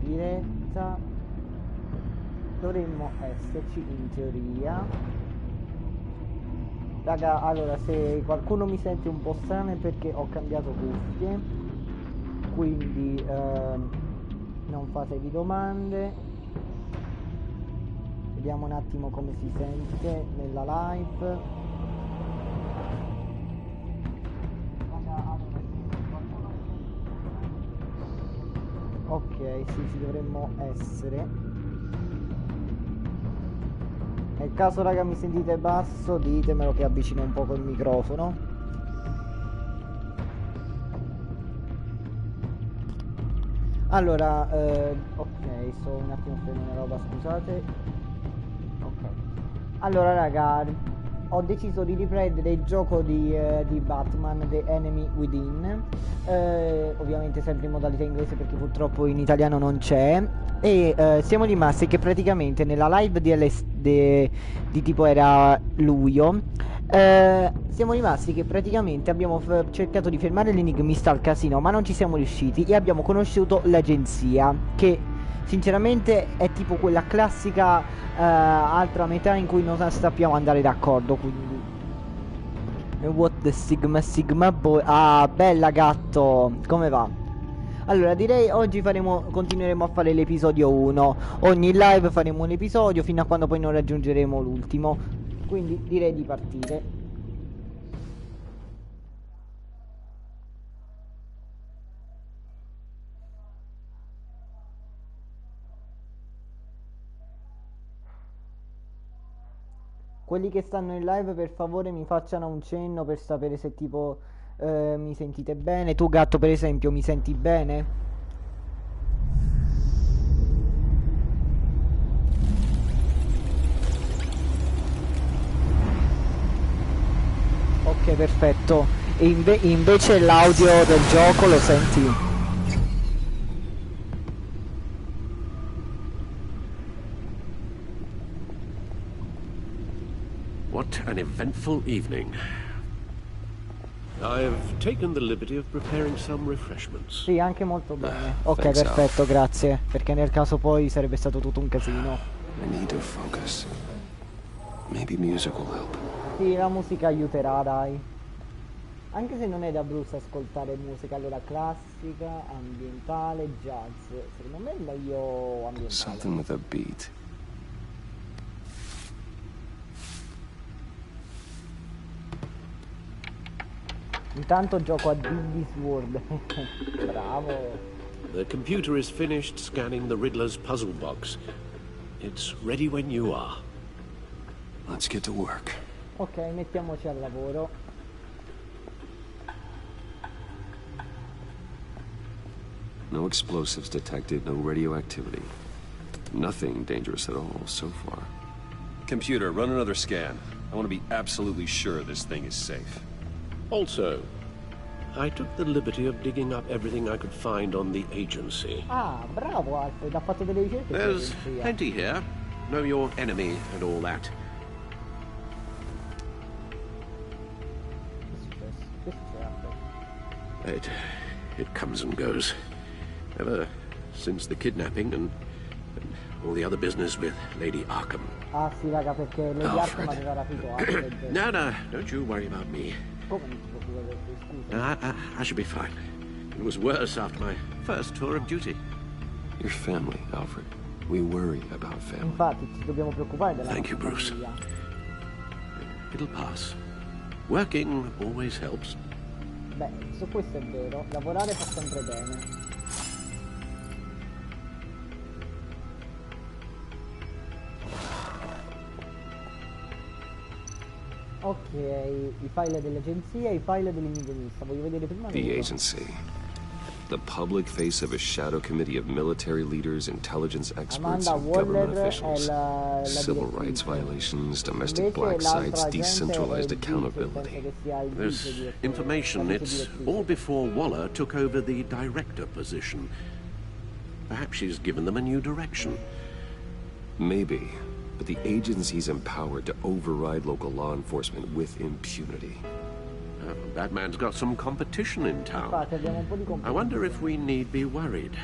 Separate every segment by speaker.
Speaker 1: diretta. Dovremmo esserci in teoria. Raga, allora se qualcuno mi sente un po' strano è perché ho cambiato cuffie, quindi non fatevi domande. Vediamo un attimo come si sente nella live. Ok, sì, ci dovremmo essere. Nel caso, raga, mi sentite basso, ditemelo che avvicino un poco il microfono. Allora, ok, sto un attimo a prendere una roba, scusate. Ok. Allora, raga, ho deciso di riprendere il gioco di Batman, The Enemy Within. Ovviamente sempre in modalità inglese perché purtroppo in italiano non c'è. E siamo rimasti che praticamente nella live di tipo era luglio. Siamo rimasti che praticamente abbiamo cercato di fermare l'enigmista al casino, ma non ci siamo riusciti e abbiamo conosciuto l'agenzia, che sinceramente è tipo quella classica altra metà in cui non sappiamo andare d'accordo, quindi what the Sigma boy. Ah, bella gatto, come va? Allora direi oggi continueremo a fare l'episodio 1. Ogni live faremo un episodio fino a quando poi non raggiungeremo l'ultimo, quindi direi di partire. Quelli che stanno in live per favore mi facciano un cenno per sapere se tipo mi sentite bene. Tu gatto per esempio mi senti bene? Ok, perfetto. E invece l'audio del gioco lo senti?
Speaker 2: What an eventful evening. I've taken the liberty of preparing some refreshments.
Speaker 1: Sì, anche molto bene. Ok, perfetto, grazie. Perché nel caso poi sarebbe stato tutto un casino.
Speaker 3: I need to focus. Maybe music will help.
Speaker 1: Sì, la musica aiuterà, dai. Anche se non è da brutto ascoltare musica, allora classica, ambientale, jazz. Secondo me è meglio ambientale.
Speaker 3: Something with a beat.
Speaker 1: Intanto gioco a Diddy's World. Bravo.
Speaker 2: The computer is finished scanning the Riddler's puzzle box. It's ready when you are.
Speaker 3: Let's get to work.
Speaker 1: Ok, mettiamoci al lavoro.
Speaker 3: No explosives detected, no radioactivity. Nothing dangerous at all so far.
Speaker 4: Computer, run another scan. I want to be absolutely sure this thing is safe.
Speaker 2: Also, I took the liberty of digging up everything I could find on the agency.
Speaker 1: Ah, bravo Alfred, ha fatto delle ricerche.
Speaker 2: There's plenty here. Know your enemy and all that. It comes and goes. Ever since the kidnapping and all the other business with Lady Arkham.
Speaker 1: Ah sì, raga, perché Lady Arkham aveva rapito Alfred.
Speaker 2: No, don't you worry about me. I should be fine. It was worse after my first tour of duty.
Speaker 3: Your family, Alfred. We worry about family.
Speaker 1: Infatti, ci dobbiamo preoccupare della
Speaker 2: Thank you, Bruce. It'll pass. Working always helps.
Speaker 1: Beh, su questo è vero. Lavorare fa sempre bene. Ok, i file dell'agenzia e i file dell'enigmista. Voglio vedere prima
Speaker 3: The agency. The public face of a shadow committee of military leaders, intelligence experts, and government officials. Civil rights violations, domestic black sites, decentralized accountability.
Speaker 2: There's information. It's all before Waller took over the director position. Perhaps she's given them a new direction.
Speaker 3: Maybe. But the agency's empowered to override local law enforcement with impunity.
Speaker 2: Batman's got some competition in town. I wonder if we need be worried.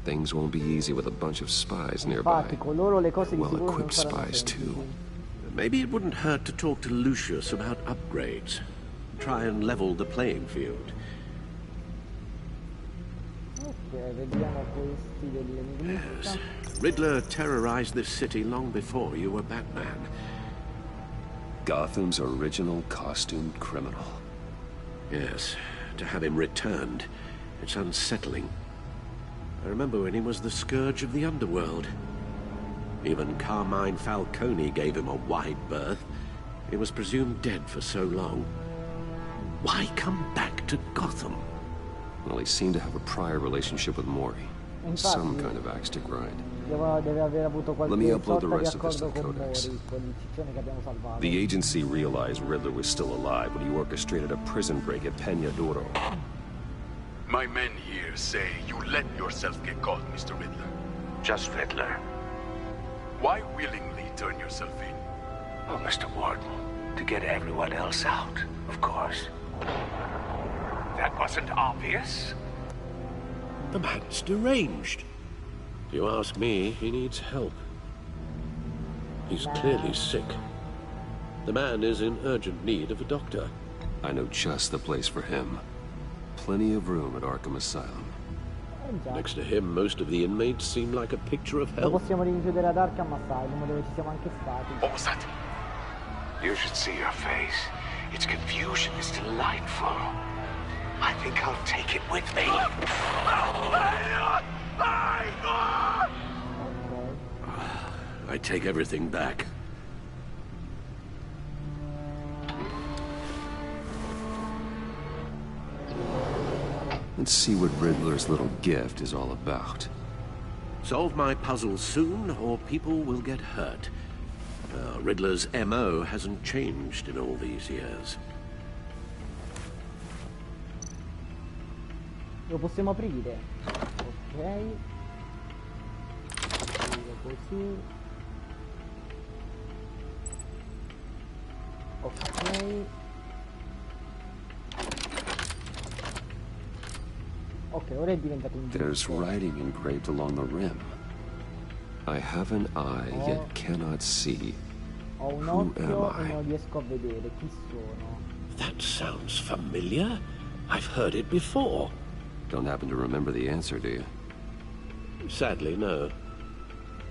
Speaker 3: things won't be easy with a bunch of spies nearby.
Speaker 1: Infatti, con loro le cose di sicuro non
Speaker 3: Well-equipped
Speaker 1: saranno
Speaker 3: spies,
Speaker 1: semplici.
Speaker 3: too.
Speaker 2: Maybe it wouldn't hurt to talk to Lucius about upgrades. Try and level the playing field.
Speaker 1: Ok, vediamo questi dell'enigmista.
Speaker 2: Yes. Riddler terrorized this city long before you were Batman.
Speaker 3: Gotham's original costumed criminal.
Speaker 2: Yes, to have him returned, it's unsettling. I remember when he was the scourge of the underworld. Even Carmine Falcone gave him a wide berth. He was presumed dead for so long. Why come back to Gotham?
Speaker 3: Well, he seemed to have a prior relationship with Mori. Some kind of axe to grind.
Speaker 1: Deve aver avuto qualche
Speaker 3: Let me upload the
Speaker 1: sorta di
Speaker 3: rest of this
Speaker 1: accordo
Speaker 3: to
Speaker 1: con
Speaker 3: Codex.
Speaker 1: Mori, con il ciccione che abbiamo salvato.
Speaker 3: The agency realized Riddler was still alive when he orchestrated a prison break at Peña Duro.
Speaker 5: My men here say you let yourself get caught, Mr. Riddler.
Speaker 6: Just Riddler.
Speaker 5: Why willingly turn yourself in?
Speaker 6: Oh, Mr. Warden, to get everyone else out, of course. That wasn't obvious.
Speaker 2: The man's deranged. If you ask me, he needs help. He's clearly sick. The man is in urgent need of a doctor.
Speaker 3: I know just the place for him. Plenty of room at Arkham Asylum.
Speaker 1: Già.
Speaker 2: Next to him, most of the inmates seem like a picture of
Speaker 1: Lo
Speaker 2: health.
Speaker 1: possiamo rinchiudere ad Arkham Asylum, dove ci siamo anche stati.
Speaker 5: What was that?
Speaker 6: You should see your face. Its confusion is delightful. I think I'll take it with me.
Speaker 2: I take everything back.
Speaker 3: Let's see what Riddler's little gift is all about.
Speaker 2: Solve my puzzle soon, or people will get hurt. Riddler's MO hasn't changed in all these years.
Speaker 1: Lo possiamo aprire. Ok. Aprire così. Ok. Ok, ora è diventato un
Speaker 3: There's
Speaker 1: gioco.
Speaker 3: writing engraved along the rim. I have an eye, yet cannot see.
Speaker 1: Ho un
Speaker 3: Who
Speaker 1: occhio
Speaker 3: am
Speaker 1: e
Speaker 3: I?
Speaker 1: non riesco a vedere. Chi sono?
Speaker 2: That sounds familiar. I've heard it before.
Speaker 3: Don't happen to remember the answer, do you?
Speaker 2: Sadly, no.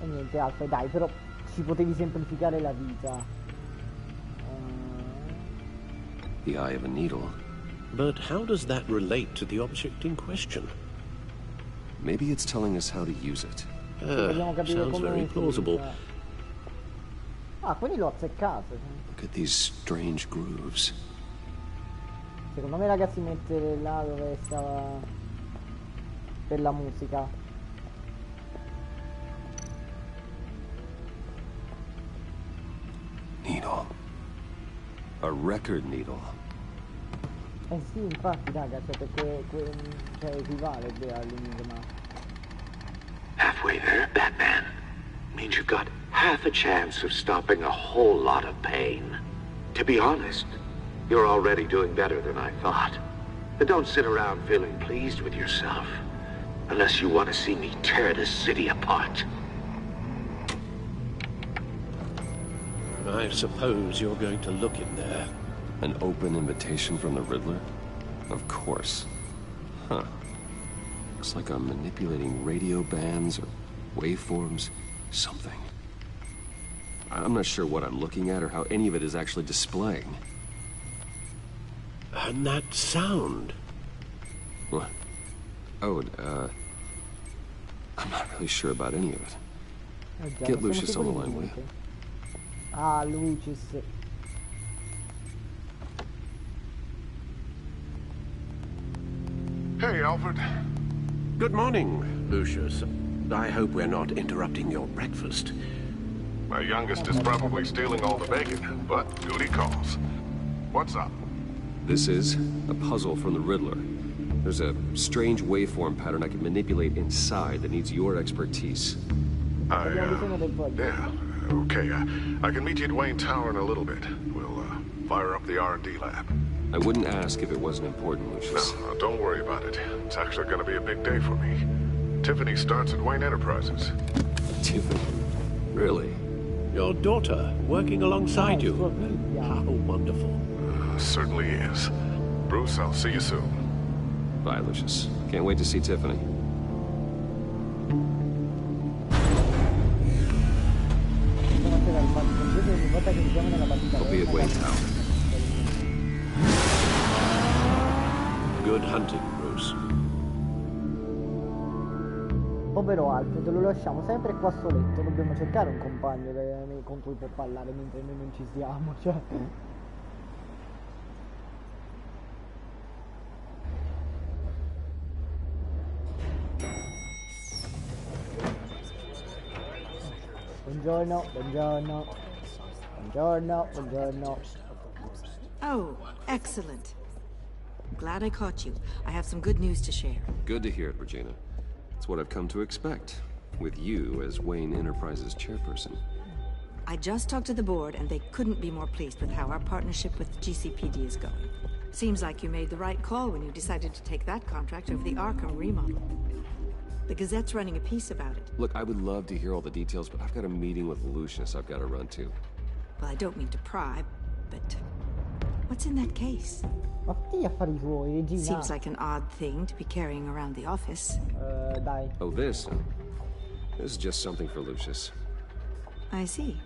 Speaker 1: E niente, Alfa, dai, però ci potevi semplificare la vita.
Speaker 3: The eye of a needle.
Speaker 2: But how does that relate to the object in question?
Speaker 3: Maybe it's telling us how to use it.
Speaker 1: Dobbiamo capire
Speaker 2: Sounds
Speaker 1: come
Speaker 2: very
Speaker 1: si
Speaker 2: plausible.
Speaker 1: usa. Ah, quindi l'ho azzeccato.
Speaker 3: Look at these strange grooves.
Speaker 1: Secondo me, ragazzi, mettere là dove stava per la musica.
Speaker 3: Needle. A record needle.
Speaker 1: Eh sì, infatti, raga, cioè perché cioè, equivale all'enigma.
Speaker 6: Halfway there, Batman. Means you've got half a chance of stopping a whole lot of pain. To be honest, you're already doing better than I thought. But don't sit around feeling pleased with yourself. Unless you want to see me tear this city apart.
Speaker 2: I suppose you're going to look in there.
Speaker 3: An open invitation from the Riddler? Of course. Huh. Looks like I'm manipulating radio bands or waveforms. Something. I'm not sure what I'm looking at or how any of it is actually displaying.
Speaker 2: And that sound.
Speaker 3: What? Oh, I'm not really sure about any of it.
Speaker 1: Già,
Speaker 3: Get
Speaker 1: non siamo
Speaker 3: Lucius on the
Speaker 1: sicuri
Speaker 3: line,
Speaker 1: di
Speaker 3: will you?
Speaker 1: niente. Ah, Lucius.
Speaker 5: Hey, Alfred.
Speaker 2: Good morning, Lucius. I hope we're not interrupting your breakfast.
Speaker 5: My youngest is probably stealing all the bacon, but duty calls. What's up?
Speaker 3: This is a puzzle from the Riddler. There's a strange waveform pattern I can manipulate inside that needs your expertise.
Speaker 1: Abbiamo bisogno del progetto.
Speaker 5: Yeah, okay. I can meet you at Wayne Tower in a little bit. We'll, fire up the R&D lab.
Speaker 3: I wouldn't ask if it wasn't important, Lucius.
Speaker 5: No, don't worry about it. It's actually gonna be a big day for me. Tiffany starts at Wayne Enterprises.
Speaker 3: Tiffany? Really?
Speaker 2: Your daughter, working alongside you. How wonderful.
Speaker 5: Certainly is. Bruce, I'll see you soon.
Speaker 3: Bye, Lucius. Can't wait to see Tiffany. I'll be at Wayne Tower.
Speaker 2: Good hunting, Bruce.
Speaker 1: Ovvero Alfred, lo lasciamo sempre qua soletto. Dobbiamo cercare un compagno con cui può parlare mentre noi non ci siamo, cioè. Buongiorno, buongiorno. Buongiorno, buongiorno.
Speaker 7: Oh, excellent. Glad I caught you. I have some good news to share.
Speaker 3: Good to hear it, Regina. It's what I've come to expect, with you as Wayne Enterprises chairperson.
Speaker 7: I just talked to the board, and they couldn't be more pleased with how our partnership with GCPD is going. Seems like you made the right call when you decided to take that contract over the Arkham remodel. The Gazette's running a piece about it.
Speaker 3: Look, I would love to hear all the details, but I've got a meeting with Lucius I've got to run to.
Speaker 7: Well, I don't mean to pry, but what's in that case?
Speaker 1: Ma fatti gli affari tuoi, Regina.
Speaker 7: Seems like an odd thing to be carrying around the office.
Speaker 1: Dai.
Speaker 3: Oh, this? This is just something for Lucius.
Speaker 7: I see.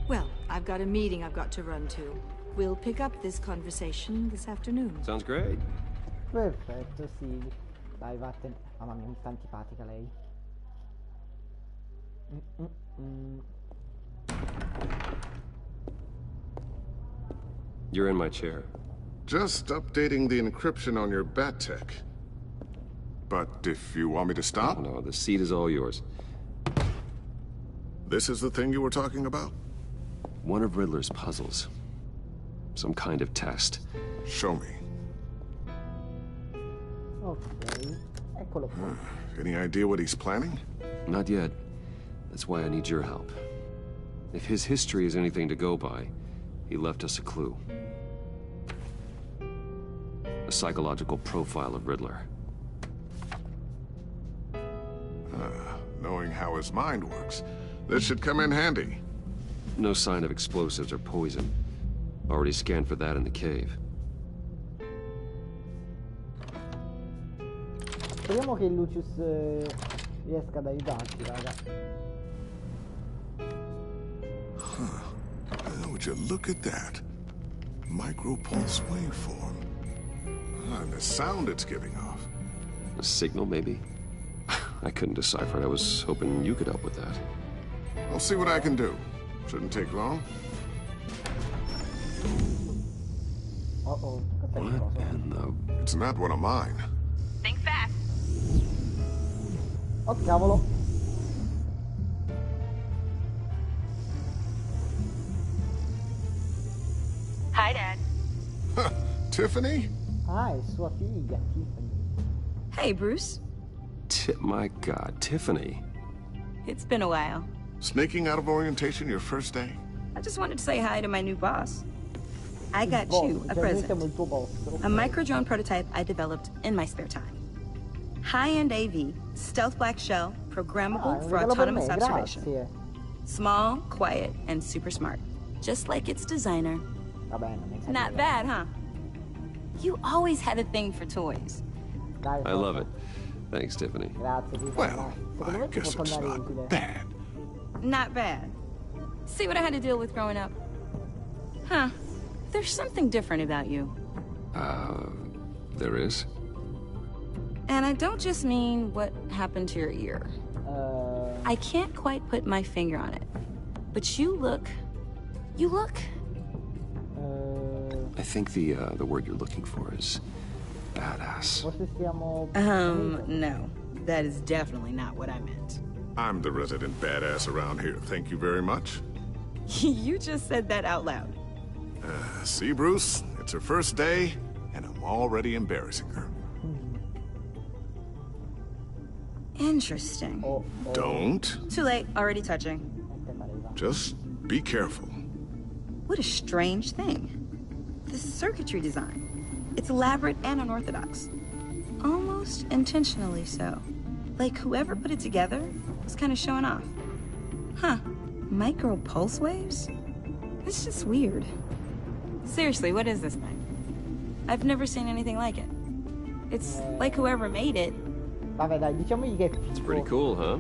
Speaker 7: Well, I've got a meeting I've got to run to. We'll pick up this conversation this afternoon.
Speaker 3: Sounds great.
Speaker 1: Perfetto, sì. Dai, vattene. Mamma mia, mi sta antipatica lei.
Speaker 3: You're in my chair.
Speaker 5: Just updating the encryption on your bat tech. But if you want me to stop?
Speaker 3: No, the seat is all yours.
Speaker 5: This is the thing you were talking about?
Speaker 3: One of Riddler's puzzles. Some kind of test.
Speaker 5: Show me.
Speaker 1: Ok, eccolo qua.
Speaker 5: Any idea what he's planning?
Speaker 3: Not yet. That's why I need your help. If his history is anything to go by, he left us a clue. A psychological profile of Riddler.
Speaker 5: Knowing how his mind works, this should come in handy.
Speaker 3: No sign of explosives or poison. Already scanned for that in the cave.
Speaker 1: Speriamo che Lucius riesca ad aiutarci, raga.
Speaker 5: Would you look at that? Micropulse waveform. And the sound it's giving off.
Speaker 3: A signal, maybe? I couldn't decipher it. I was hoping you could help with that.
Speaker 5: I'll see what I can do. Shouldn't take long.
Speaker 1: Uh-oh.
Speaker 3: What in the...
Speaker 5: It's not one of mine.
Speaker 8: Think fast.
Speaker 1: Oh, cavolo.
Speaker 8: Hi, Dad.
Speaker 5: Tiffany?
Speaker 1: Ah, è sua figlia, Tiffany.
Speaker 8: Hey, Bruce.
Speaker 3: My God, Tiffany.
Speaker 8: It's been a while.
Speaker 5: Sneaking out of orientation your first day?
Speaker 8: I just wanted to say hi to my new boss. I got you a present. A micro-drone prototype I developed in my spare time. High-end AV, stealth black shell, programmable for autonomous observation. Small, quiet, and super smart. Just like its designer. Not bad, huh? You always had a thing for toys.
Speaker 3: I love it. Thanks, Tiffany.
Speaker 5: Well, I guess it's not bad.
Speaker 8: Not bad. See what I had to deal with growing up? Huh. There's something different about you.
Speaker 3: There is?
Speaker 8: And I don't just mean what happened to your ear. I can't quite put my finger on it. But you look...
Speaker 3: I think the word you're looking for is badass.
Speaker 8: No. That is definitely not what I meant.
Speaker 5: I'm the resident badass around here. Thank you very much.
Speaker 8: You just said that out loud.
Speaker 5: See, Bruce? It's her first day, and I'm already embarrassing her.
Speaker 8: Interesting.
Speaker 5: Don't.
Speaker 8: Too late. Already touching.
Speaker 5: Just be careful.
Speaker 8: What a strange thing. The circuitry design. It's elaborate and unorthodox. almost intentionally so. Like whoever put it together was kind of showing off. Huh, micro pulse waves? It's just weird. Seriously, what is this thing? I've never seen anything like it. It's like whoever made it.
Speaker 1: Vabbè dai, diciamogli che è
Speaker 3: It's pretty cool, huh?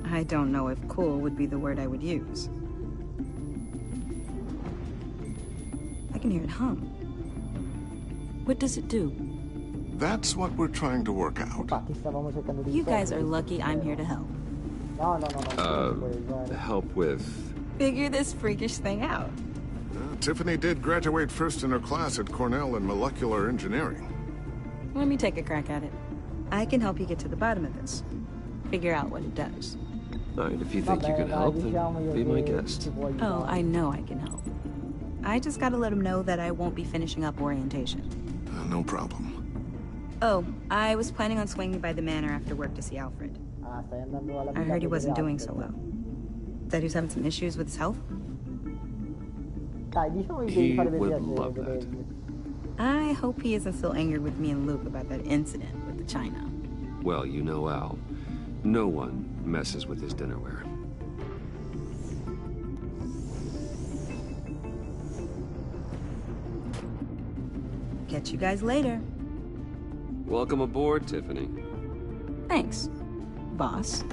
Speaker 8: I don't know if cool would be the word I would use. I can hear it hum. What does it do?
Speaker 5: That's what we're trying to work out.
Speaker 1: Infatti stavamo cercando di
Speaker 8: You guys are lucky I'm here to help.
Speaker 1: No.
Speaker 3: Help with...
Speaker 8: Figure this freakish thing out.
Speaker 5: Tiffany did graduate first in her class at Cornell in molecular engineering.
Speaker 8: Let me take a crack at it. I can help you get to the bottom of this. Figure out what it does.
Speaker 3: All right, if you think you can help, then be my guest.
Speaker 8: Oh, I know I can help. I just gotta let him know that I won't be finishing up orientation.
Speaker 5: No problem.
Speaker 8: Oh, I was planning on swinging by the manor after work to see Alfred. I heard he wasn't doing so well. That he was having some issues with his health?
Speaker 3: He would love that.
Speaker 8: I hope he isn't still angered with me and Luke about that incident with the china.
Speaker 3: Well, you know Al. No one messes with his dinnerware.
Speaker 8: Catch you guys later.
Speaker 3: Welcome aboard, Tiffany.
Speaker 8: Thanks, boss.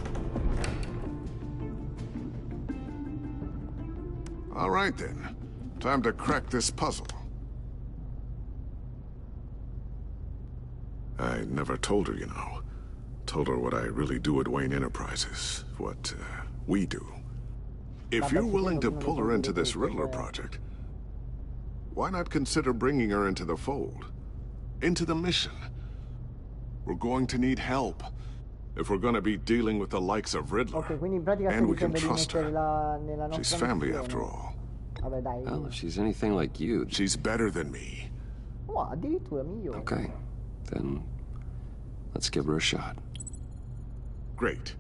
Speaker 5: All right then. Time to crack this puzzle. I never told her, you know. Told her what I really do at Wayne Enterprises. What, we do. If you're willing to pull her into this Riddler project, why not consider bringing her into the fold? Into the mission? We're going to need help. If we're going to be dealing with the likes of Riddler. And we can trust her. She's family after all.
Speaker 3: Well, if she's anything like you...
Speaker 5: She's better than me.
Speaker 3: Okay. Then let's give her a shot.
Speaker 5: Great.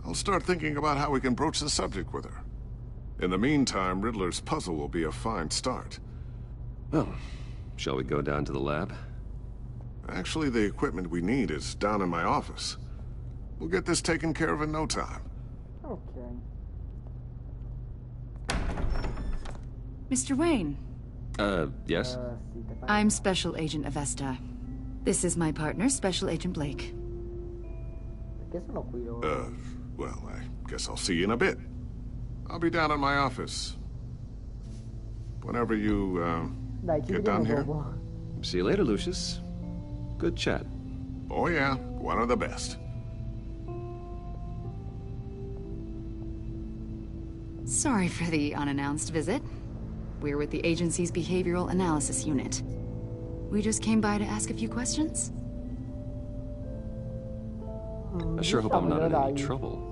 Speaker 5: I'll start thinking about how we can broach the subject with her. In the meantime, Riddler's puzzle will be a fine start.
Speaker 3: Well, shall we go down to the lab?
Speaker 5: Actually, the equipment we need is down in my office. We'll get this taken care of in no time.
Speaker 1: Okay.
Speaker 9: Mr. Wayne.
Speaker 3: Yes?
Speaker 9: I'm Special Agent Avesta. This is my partner, Special Agent Blake.
Speaker 5: Well, I guess I'll see you in a bit. I'll be down in my office. Whenever you, get down here.
Speaker 3: See you later, Lucius. Good chat.
Speaker 5: Oh yeah, one of the best.
Speaker 9: Sorry for the unannounced visit. We're with the agency's behavioral analysis unit. We just came by to ask a few questions.
Speaker 3: I sure hope I'm not in any trouble.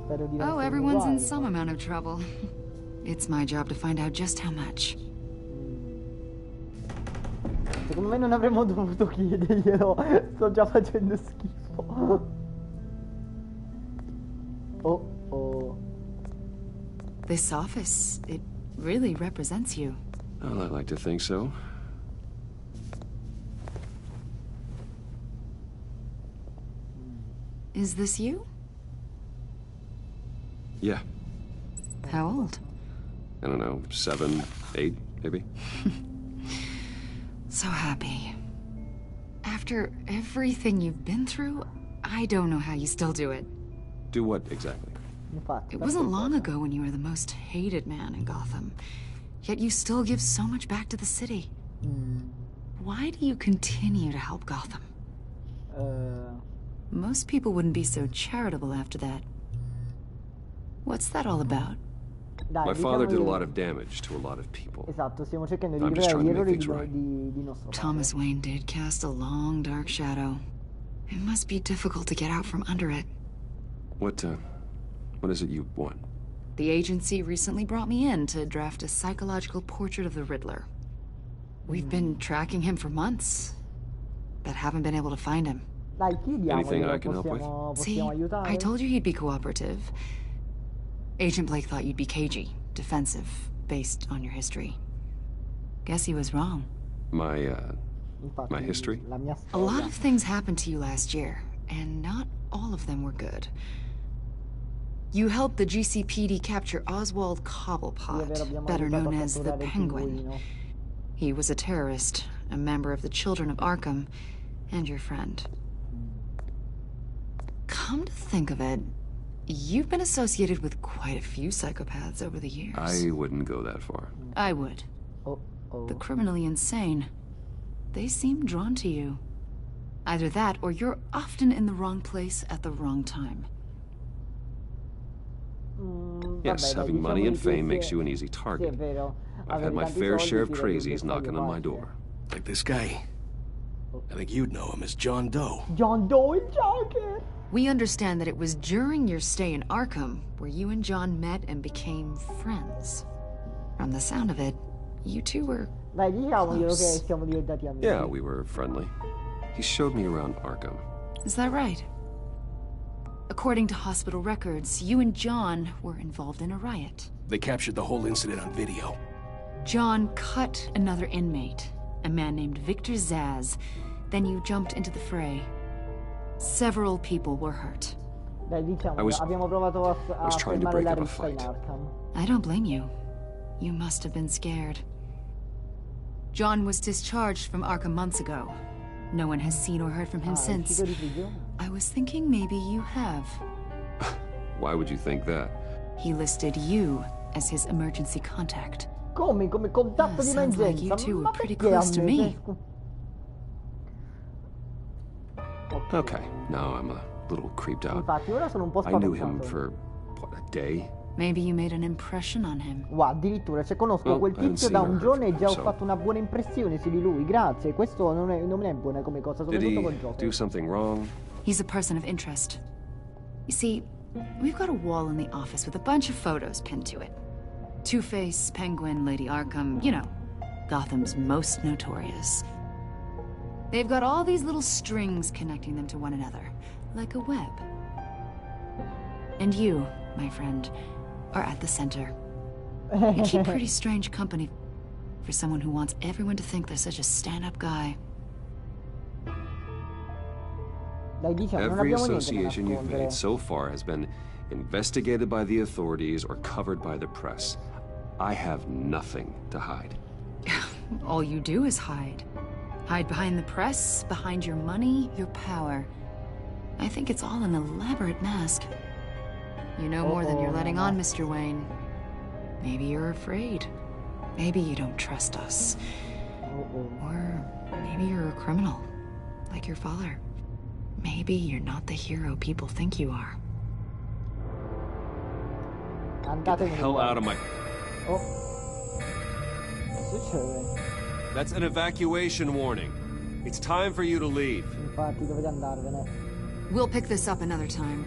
Speaker 9: Oh, everyone's in some amount of trouble. It's my job to find out just how much.
Speaker 1: Secondo me non avremmo dovuto chiederglielo. Sto già facendo schifo. Oh.
Speaker 9: This office, it really represents you.
Speaker 3: Well, I like to think so.
Speaker 9: Is this you?
Speaker 3: Yeah.
Speaker 9: How old?
Speaker 3: I don't know, 7, 8, maybe?
Speaker 9: So happy. After everything you've been through, I don't know how you still do it.
Speaker 3: Do what exactly?
Speaker 9: It wasn't long ago when you were the most hated man in Gotham. Yet you still give so much back to the city. Why do you continue to help Gotham? Most people wouldn't be so charitable after that. What's that all about?
Speaker 3: My father did a lot of damage to a lot of people.
Speaker 1: Esatto, stiamo cercando di
Speaker 3: I'm just
Speaker 1: rivelare
Speaker 3: trying
Speaker 1: gli
Speaker 3: to make
Speaker 1: errori
Speaker 3: things right.
Speaker 1: di nostro padre.
Speaker 9: Thomas Wayne did cast a long, dark shadow. It must be difficult to get out from under it.
Speaker 3: What is it you want?
Speaker 9: The agency recently brought me in to draft a psychological portrait of the Riddler. We've been tracking him for months, but haven't been able to find him.
Speaker 1: Dai, chiediamolo,
Speaker 3: Anything I can help with?
Speaker 9: See,
Speaker 1: possiamo aiutare?
Speaker 9: I told you he'd be cooperative. Agent Blake thought you'd be cagey, defensive, based on your history. Guess he was wrong.
Speaker 3: My
Speaker 1: Infatti,
Speaker 3: My history?
Speaker 1: La mia
Speaker 9: A
Speaker 1: storia.
Speaker 9: lot of things happened to you last year, and not all of them were good. You helped the GCPD capture Oswald Cobblepot, better known as the Penguin. He was a terrorist, a member of the Children of Arkham, and your friend. Come to think of it, you've been associated with quite a few psychopaths over the years.
Speaker 3: I wouldn't go that far.
Speaker 9: I would. The criminally insane. They seem drawn to you. Either that, or you're often in the wrong place at the wrong time.
Speaker 3: Yes, having money and fame makes you an easy target. I've had my fair share of crazies knocking on my door.
Speaker 10: Like this guy. I think you'd know him as John Doe.
Speaker 1: John Doe il Joker.
Speaker 9: We understand that it was during your stay in Arkham where you and John met and became friends. From the sound of it, you two were
Speaker 1: Dai, diciamoglielo che
Speaker 9: close.
Speaker 1: siamo diventati amici.
Speaker 3: Yeah, we were friendly. He showed me around Arkham.
Speaker 9: Is that right? According to hospital records, you and John were involved in a riot.
Speaker 10: They captured the whole incident on video.
Speaker 9: John cut another inmate, a man named Victor Zaz. Then you jumped into the fray. Several people were hurt.
Speaker 1: Dai, diciamo,
Speaker 3: I was trying to
Speaker 1: fermare
Speaker 3: break
Speaker 1: la
Speaker 3: up a
Speaker 1: rissa in
Speaker 3: fight.
Speaker 1: Arkham.
Speaker 9: I don't blame you. You must have been scared. John was discharged from Arkham months ago. No one has seen or heard from him since. I was thinking maybe you have.
Speaker 3: Why would you think that?
Speaker 9: He listed you as his emergency contact.
Speaker 1: Come contatto di
Speaker 9: Sounds like you
Speaker 1: emergenza?
Speaker 9: two
Speaker 1: Ma
Speaker 9: were pretty
Speaker 1: perché
Speaker 9: close
Speaker 1: a
Speaker 9: to
Speaker 1: me?
Speaker 9: me.
Speaker 3: Okay, now I'm a little creeped out.
Speaker 1: Infatti, ora sono un po'
Speaker 3: I knew him
Speaker 1: spaventato.
Speaker 3: for, what, a day?
Speaker 9: Maybe you made an impression on him.
Speaker 1: Wow, addirittura, se conosco
Speaker 3: Well,
Speaker 1: quel
Speaker 3: I haven't
Speaker 1: tizio
Speaker 3: seen
Speaker 1: da
Speaker 3: or
Speaker 1: un
Speaker 3: heard
Speaker 1: giorno e
Speaker 3: from
Speaker 1: già
Speaker 3: him,
Speaker 1: ho
Speaker 3: so-
Speaker 1: fatto una buona impressione su di lui. Grazie, questo non è buona come cosa,
Speaker 3: Did
Speaker 1: soprattutto
Speaker 3: he
Speaker 1: col gioco.
Speaker 3: do something wrong?
Speaker 9: He's a person of interest. You see, we've got a wall in the office with a bunch of photos pinned to it. Two-Face, Penguin, Lady Arkham, you know, Gotham's most notorious. They've got all these little strings connecting them to one another, like a web. And you, my friend, are at the center. You keep pretty strange company for someone who wants everyone to think they're such a stand-up guy.
Speaker 1: Dai, diciamo, non
Speaker 3: Every
Speaker 1: abbiamo niente da
Speaker 3: association you've
Speaker 1: nascondere.
Speaker 3: made so far has been investigated by the authorities or covered by the press. I have nothing to hide.
Speaker 9: All you do is hide. Hide behind the press, behind your money, your power. I think it's all an elaborate mask. You know more than you're letting on, Mr. Wayne. Maybe you're afraid. Maybe you don't trust us. Or maybe you're a criminal, like your father. Maybe you're not the hero people think you are.
Speaker 3: Get the hell out of my...
Speaker 1: Oh. Che succede?
Speaker 4: That's an evacuation warning. It's time for you to leave.
Speaker 1: Infatti, dovete andarvene.
Speaker 9: We'll pick this up another time.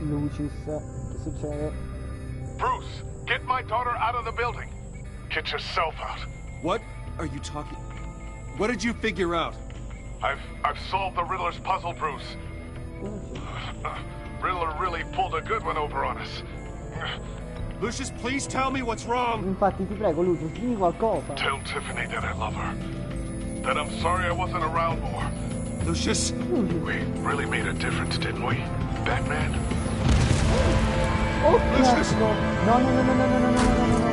Speaker 1: Lucius, che succede?
Speaker 5: Bruce, get my daughter out of the building. Get yourself out.
Speaker 4: What are you talking... What did you figure out?
Speaker 5: I've solved the Riddler's puzzle, Bruce. Riddler really pulled a good one over on us.
Speaker 4: Lucius, please tell me what's wrong.
Speaker 1: Infatti, ti prego, Lucius, dimmi qualcosa.
Speaker 5: Tell Tiffany that I love her. That I'm sorry I wasn't around more.
Speaker 4: Lucius?
Speaker 5: We really made a difference, didn't we, Batman?
Speaker 1: Oh, cazzo! No, no, no, no, no, no, no, no, no, no.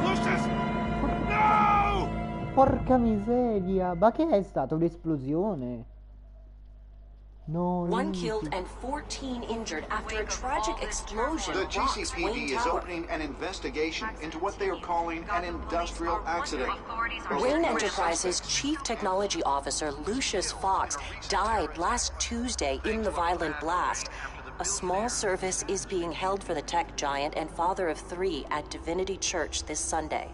Speaker 4: Lucius! No!
Speaker 1: Porca miseria, ma che è stata un'esplosione? No,
Speaker 11: One
Speaker 1: Lucius.
Speaker 11: killed and 14 injured after a tragic explosion
Speaker 12: The
Speaker 11: rocks Wayne
Speaker 12: GCPD is
Speaker 11: Tower.
Speaker 12: opening an investigation into what they are calling an industrial accident.
Speaker 11: Wayne Enterprises' chief technology officer, Lucius Fox, died last Tuesday in the violent blast. A small service is being held for the tech giant and father of 3 at Divinity Church this Sunday.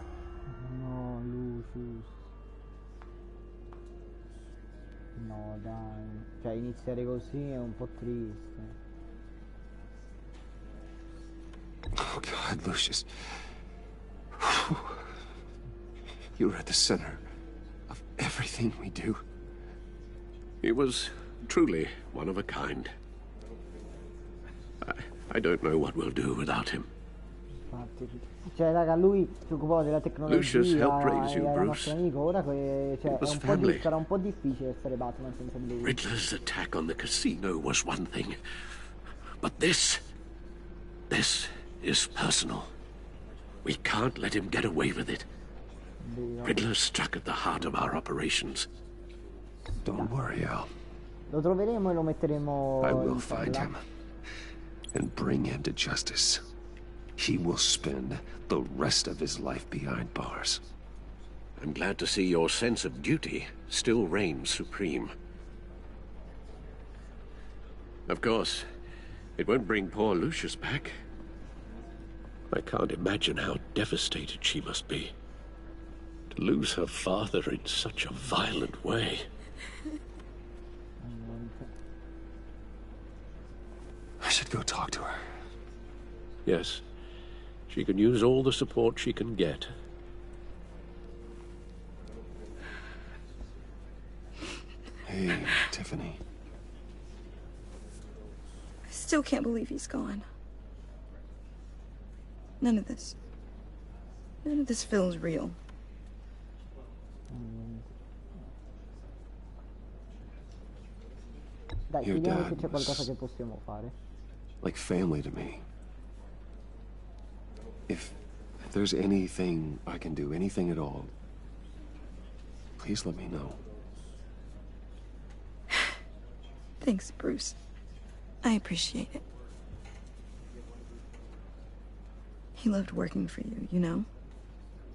Speaker 1: No, Lucius. No, dai. Cioè, iniziare così è un po' triste.
Speaker 3: Oh, God, Lucius. You were at the center of everything we do.
Speaker 2: He was truly one of a kind. I don't know what we'll do without him.
Speaker 1: Cioè, raga, lui si occupava della tecnologia, era
Speaker 2: Bruce.
Speaker 1: nostro amico, ora cioè, sarà un po' difficile essere Batman senza di lui.
Speaker 2: Riddler's attack on the casino was one thing, but this is personal. We can't let him get away with it. Riddler struck at the heart of our operations.
Speaker 3: Don't worry, Al.
Speaker 1: Lo troveremo e lo metteremo.
Speaker 3: I will find him and bring him to justice. He will spend the rest of his life behind bars.
Speaker 2: I'm glad to see your sense of duty still reigns supreme. Of course, it won't bring poor Lucius back. I can't imagine how devastated she must be. To lose her father in such a violent way.
Speaker 3: I should go talk to her.
Speaker 2: Yes. She can use all the support she can get.
Speaker 3: Hey, Tiffany.
Speaker 8: I still can't believe he's gone. None of this feels real.
Speaker 1: Dai, vediamo se c'è qualcosa che possiamo fare.
Speaker 3: Like family to me. If there's anything I can do, anything at all, please let me know.
Speaker 8: Thanks, Bruce. I appreciate it. He loved working for you, you know?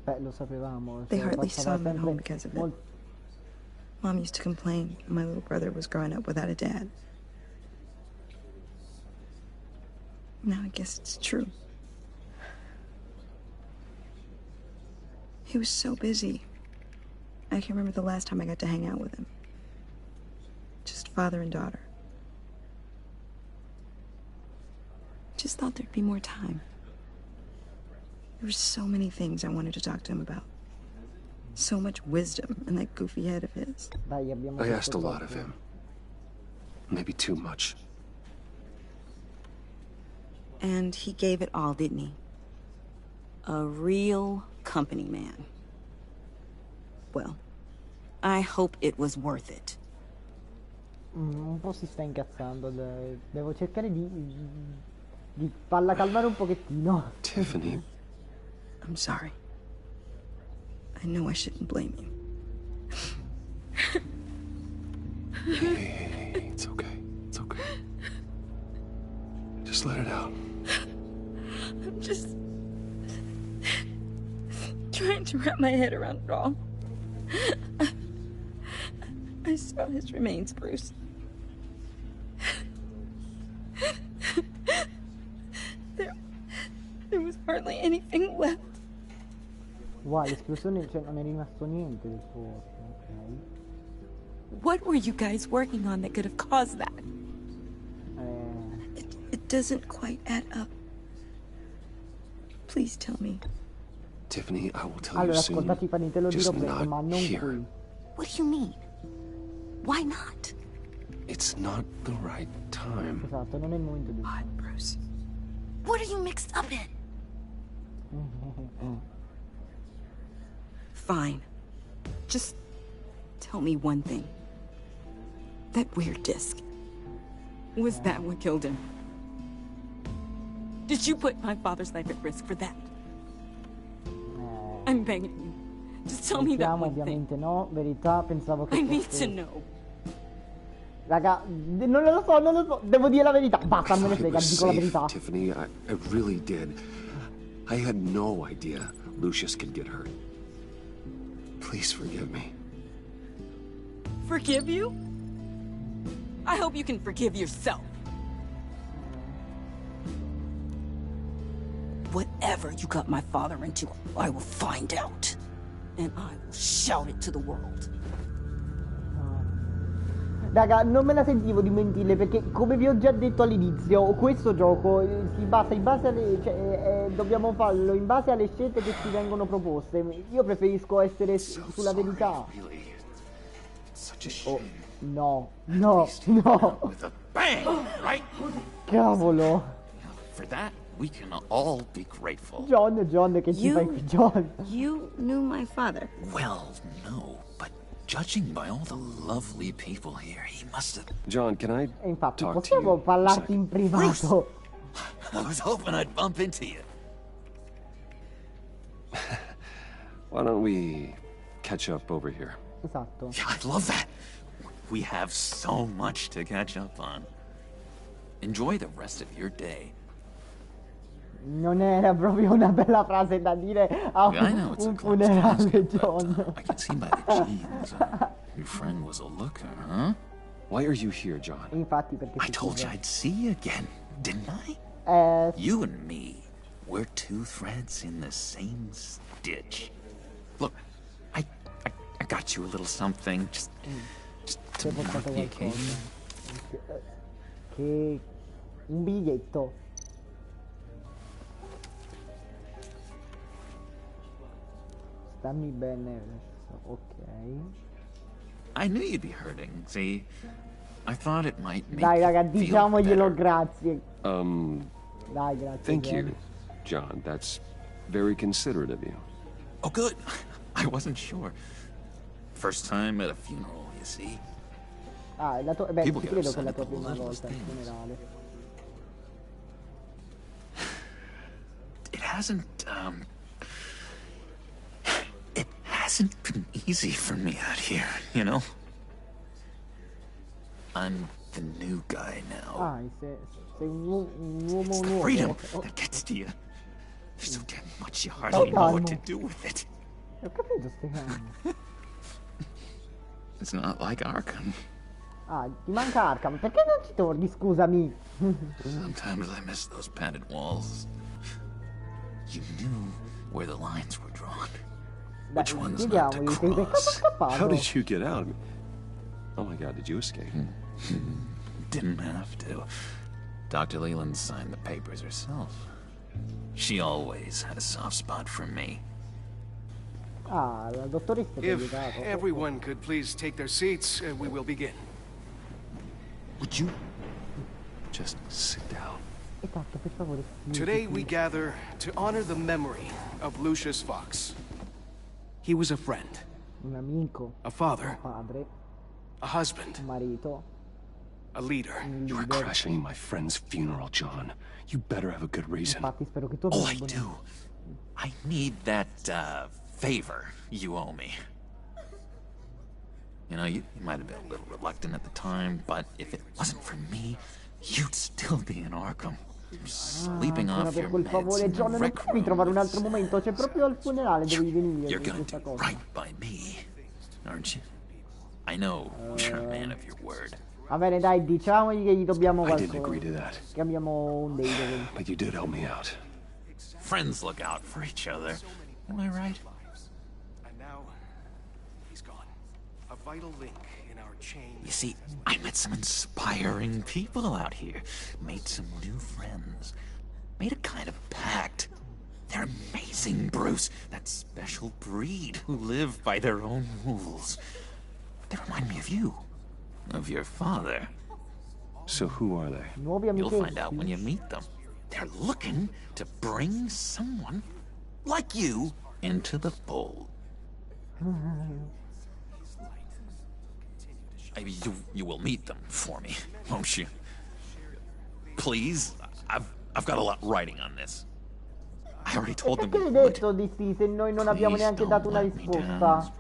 Speaker 1: Beh, lo sapevamo.
Speaker 8: They hardly saw him at home because of it. Mom used to complain my little brother was growing up without a dad. Now I guess it's true. He was so busy. I can't remember the last time I got to hang out with him. Just father and daughter. Just thought there'd be more time. There were so many things I wanted to talk to him about. So much wisdom in that goofy head of his.
Speaker 3: I asked a lot of him. Maybe too much.
Speaker 8: And he gave it all, didn't he? A real company man. Well, I hope it was worth it.
Speaker 1: Un po' si sta incazzando. Devo cercare di farla calmare un pochettino.
Speaker 3: Tiffany.
Speaker 8: I'm sorry. I know I shouldn't blame you.
Speaker 3: Hey, it's okay. It's okay. Just let it out.
Speaker 8: I'm just trying to wrap my head around it all. I saw his remains, Bruce. There was hardly anything left.
Speaker 1: Wow, l'esplosione, cioè non è rimasto niente del suo. Ok.
Speaker 8: What were you guys working on that could have caused that? It doesn't quite add up. Please tell me.
Speaker 3: Tiffany, I will tell
Speaker 1: allora,
Speaker 3: you soon.
Speaker 1: Ascolta, Tiffany, te lo dirò presto, ma non
Speaker 3: here.
Speaker 1: qui.
Speaker 8: What do you mean? Why not?
Speaker 3: It's not the right time.
Speaker 1: Esatto, non è il momento di.
Speaker 8: What, Bruce? What are you mixed up in? Fine. Just tell me one thing. That weird disc. Was that what killed him? Did you put my father's life at risk for that? I'm begging you. Just tell me that one thing.
Speaker 1: Ovviamente no, verità, pensavo che
Speaker 8: I need to know.
Speaker 1: Raga, non lo so, devo dire la verità. Basta, me ne frega, dico la verità.
Speaker 3: Tiffany, I really did. I had no idea Lucius could get hurt. Please forgive me.
Speaker 8: Forgive you? I hope you can forgive yourself. Whatever you got my father into, I will find out. And I will shout it to the world.
Speaker 1: Raga, non me la sentivo di mentirle perché, come vi ho già detto all'inizio, questo gioco si basa in base alle, dobbiamo farlo in base alle scelte che ci vengono proposte. Io preferisco essere sulla verità. Oh, no. Cavolo.
Speaker 13: For that, we can all be grateful.
Speaker 1: John, che ci fai qui, John?
Speaker 8: You knew my father?
Speaker 13: Well, no, but judging by all the lovely people here, he must have...
Speaker 3: John, can I
Speaker 1: infatti,
Speaker 3: talk
Speaker 1: possiamo
Speaker 3: to you
Speaker 1: parlarti in privato?
Speaker 13: I was hoping I'd bump into you.
Speaker 3: Why don't we catch up over here?
Speaker 1: Esatto.
Speaker 13: Yeah, I'd love that. We have so much to catch up on. Enjoy the rest of your day.
Speaker 1: Non era proprio una bella frase da dire a un funerale, John.
Speaker 13: I can see by the jeans. Your friend was a looker, huh?
Speaker 3: Why are you here, John?
Speaker 1: Infatti, perché
Speaker 13: I told you I'd see you again, didn't I? You and me, we're two threads in the same stitch. Look, I got you a little something, just to mark the occasion.
Speaker 1: Che un biglietto. Stammi bene adesso, ok.
Speaker 13: I knew you'd be hurting, see? I thought it might make
Speaker 1: Dai raga,
Speaker 13: you feel
Speaker 1: diciamoglielo
Speaker 13: better.
Speaker 1: grazie. Dai, grazie.
Speaker 3: Thank
Speaker 1: John.
Speaker 3: you, John. That's very considerate of you.
Speaker 13: Oh, good. I wasn't sure. First time at a funeral, you see?
Speaker 1: Ah, è la tua... Beh,
Speaker 13: People
Speaker 1: ci
Speaker 13: get
Speaker 1: credo che è
Speaker 13: upset
Speaker 1: la
Speaker 13: at
Speaker 1: tua
Speaker 13: the
Speaker 1: prima
Speaker 13: littlest
Speaker 1: volta al
Speaker 13: things.
Speaker 1: funerale.
Speaker 13: It hasn't been easy for me out here, you know? I'm the new guy now.
Speaker 1: Ah, sei un uomo
Speaker 13: It's the
Speaker 1: nuovo.
Speaker 13: freedom that gets to you. There's so damn much you hardly know what to do with it.
Speaker 1: Ho capito, Stefano.
Speaker 13: It's not like Arkham.
Speaker 1: Ah, ti manca Arkham. Perché non ci torni, scusami?
Speaker 13: Sometimes I miss those padded walls. You knew where the lines were drawn. Which ones not to cross.
Speaker 3: How did you get out? Oh my God, did you escape?
Speaker 13: Didn't have to. Dr. Leland signed the papers herself. She always had a soft spot for me.
Speaker 1: Ah, la dottoressa ti ha
Speaker 10: If
Speaker 1: aiutato.
Speaker 10: everyone could please take their seats, we will begin.
Speaker 3: Would you just sit down?
Speaker 1: Esatto, per favore.
Speaker 10: Today we gather to honor the memory of Lucius Fox. He was a friend,
Speaker 1: Un amico,
Speaker 10: a father,
Speaker 1: un padre,
Speaker 10: a husband,
Speaker 1: un marito,
Speaker 10: a leader.
Speaker 1: un
Speaker 3: You are
Speaker 1: leader.
Speaker 3: crashing my friend's funeral, John. You better have a good reason.
Speaker 1: Infatti spero che tu
Speaker 13: Oh,
Speaker 1: abbia
Speaker 13: I
Speaker 1: un buon-
Speaker 13: do. I need that, favor you owe me. You know, you might have been a little reluctant at the time, but if it wasn't for me, you'd still be in Arkham. Sleeping
Speaker 1: ancora
Speaker 13: off
Speaker 1: per
Speaker 13: your
Speaker 1: quel
Speaker 13: meds
Speaker 1: favore,
Speaker 13: in
Speaker 1: John,
Speaker 13: the
Speaker 1: non
Speaker 13: rec
Speaker 1: puoi trovare un
Speaker 13: room.
Speaker 1: altro momento, c'è proprio al funerale devi venire
Speaker 13: You're
Speaker 1: per
Speaker 13: gonna
Speaker 1: questa
Speaker 13: do
Speaker 1: cosa.
Speaker 13: right by me, aren't you? I know you're a man of your word.
Speaker 1: Va bene, dai, diciamogli che gli dobbiamo
Speaker 3: I didn't agree
Speaker 1: qualcosa.
Speaker 3: to that,
Speaker 1: Che abbiamo un date.
Speaker 3: but you did help me out.
Speaker 13: Friends look out for each other. Am I right?
Speaker 10: And now, he's gone. A vital link in our chain.
Speaker 13: You see, I met some inspiring people out here. Made some new friends. Made a kind of pact. They're amazing, Bruce. That special breed who live by their own rules. They remind me of you. Of your father.
Speaker 3: So who are they?
Speaker 1: Nuovi
Speaker 13: You'll
Speaker 1: amichetti.
Speaker 13: find out when you meet them. They're looking to bring someone like you into the fold. You will meet them for me, won't you? Please, I've got a lot writing on this. I already told them
Speaker 1: Perché
Speaker 13: we
Speaker 1: l'hai
Speaker 13: would.
Speaker 1: detto di sì se noi non abbiamo
Speaker 13: Please
Speaker 1: neanche
Speaker 13: don't
Speaker 1: dato una
Speaker 13: let me
Speaker 1: risposta?
Speaker 13: down.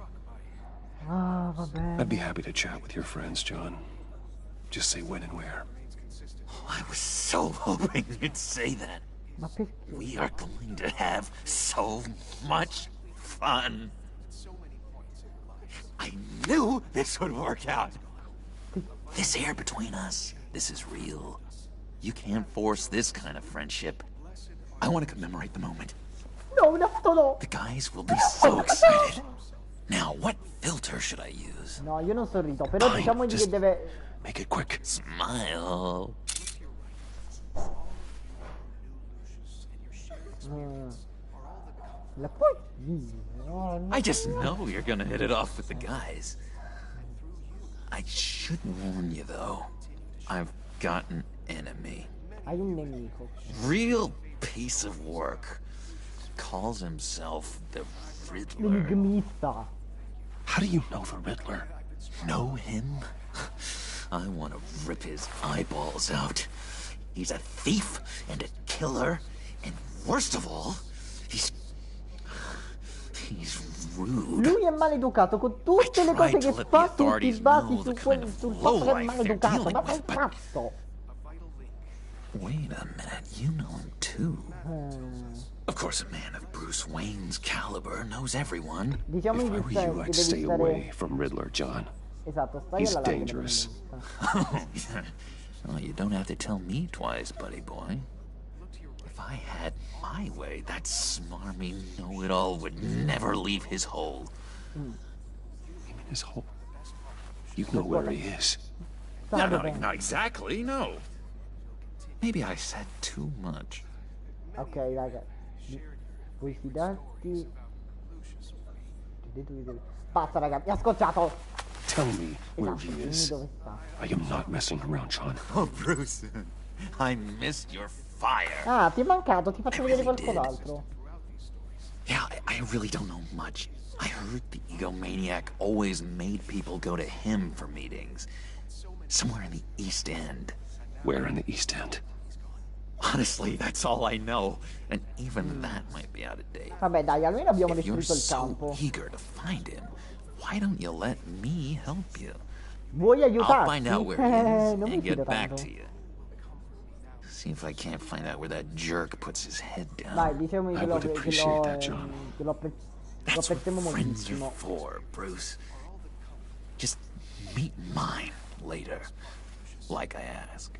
Speaker 1: Ah, vabbè.
Speaker 3: I'd be happy to chat with your friends, John. Just say when and where.
Speaker 13: Oh, I was so hoping you'd say that.
Speaker 1: Ma perché?
Speaker 13: We are going to have so much fun. I knew this would work out. This air between us, this is real. You can't force this kind of friendship. I want to commemorate the moment.
Speaker 1: No, no.
Speaker 13: The guys will be so excited. Now, what filter should I use?
Speaker 1: No, io non sorrido, però
Speaker 3: Fine,
Speaker 1: diciamogli che
Speaker 3: just
Speaker 1: deve...
Speaker 3: make it quick.
Speaker 13: Smile.
Speaker 1: La puoi dire? No, no.
Speaker 13: I just know you're gonna hit it off with the guys. I should warn you, though. I've got an enemy.
Speaker 1: Hai un nemico.
Speaker 13: Real piece of work. Calls himself the Riddler.
Speaker 1: L'enigmista.
Speaker 4: How do you know the Riddler?
Speaker 13: Know him? I want to rip his eyeballs out. He's a thief and a killer, and worst of all, he's rude.
Speaker 1: Lui è maleducato con tutte le cose che fa, tutti i basi sul fatto che è maleducato. Ma fai cazzo!
Speaker 13: Wait a minute, you know him too. Of course, a man of Bruce Wayne's caliber knows everyone.
Speaker 1: Diciamo
Speaker 4: if I were you, I'd stay away from Riddler, John.
Speaker 1: Esatto, stai
Speaker 4: He's
Speaker 1: alla larga
Speaker 4: dangerous.
Speaker 13: Well, you don't have to tell me twice, buddy boy. If I had my way, that smarmy know-it-all would never leave his hole.
Speaker 4: You mean his hole? You know where he is.
Speaker 13: No, not exactly, no. Maybe I said too much.
Speaker 1: Ok, raga. Puoi fidarti. Basta, raga, mi ha scocciato.
Speaker 4: Tell me where he is. I am not messing around, John.
Speaker 13: Oh, Bruce. I missed your fire.
Speaker 1: Ah, ti è mancato, ti faccio vedere qualcos'altro.
Speaker 13: Yeah, I really don't know much. I heard the egomaniac always made people go to him for meetings. Somewhere in the East End.
Speaker 4: Where in the East End?
Speaker 13: Honestly, that's all I know. And even that might be out of date.
Speaker 1: Vabbè, dai, almeno abbiamo definito il
Speaker 13: so
Speaker 1: campo.
Speaker 13: Eager to find him. Why don't you let me help you?
Speaker 1: Vuoi aiutarti?
Speaker 13: I'll find out where he is
Speaker 1: non mi
Speaker 13: and
Speaker 1: fido
Speaker 13: get back
Speaker 1: tanto.
Speaker 13: to you. See if I can't find out where that jerk puts his head down.
Speaker 1: Dai, diciamo che lo
Speaker 4: appreciate that, John.
Speaker 13: That's what
Speaker 1: apprezziamo
Speaker 13: friends are
Speaker 1: moltissimo.
Speaker 13: for, Bruce. Just meet mine later, like I asked.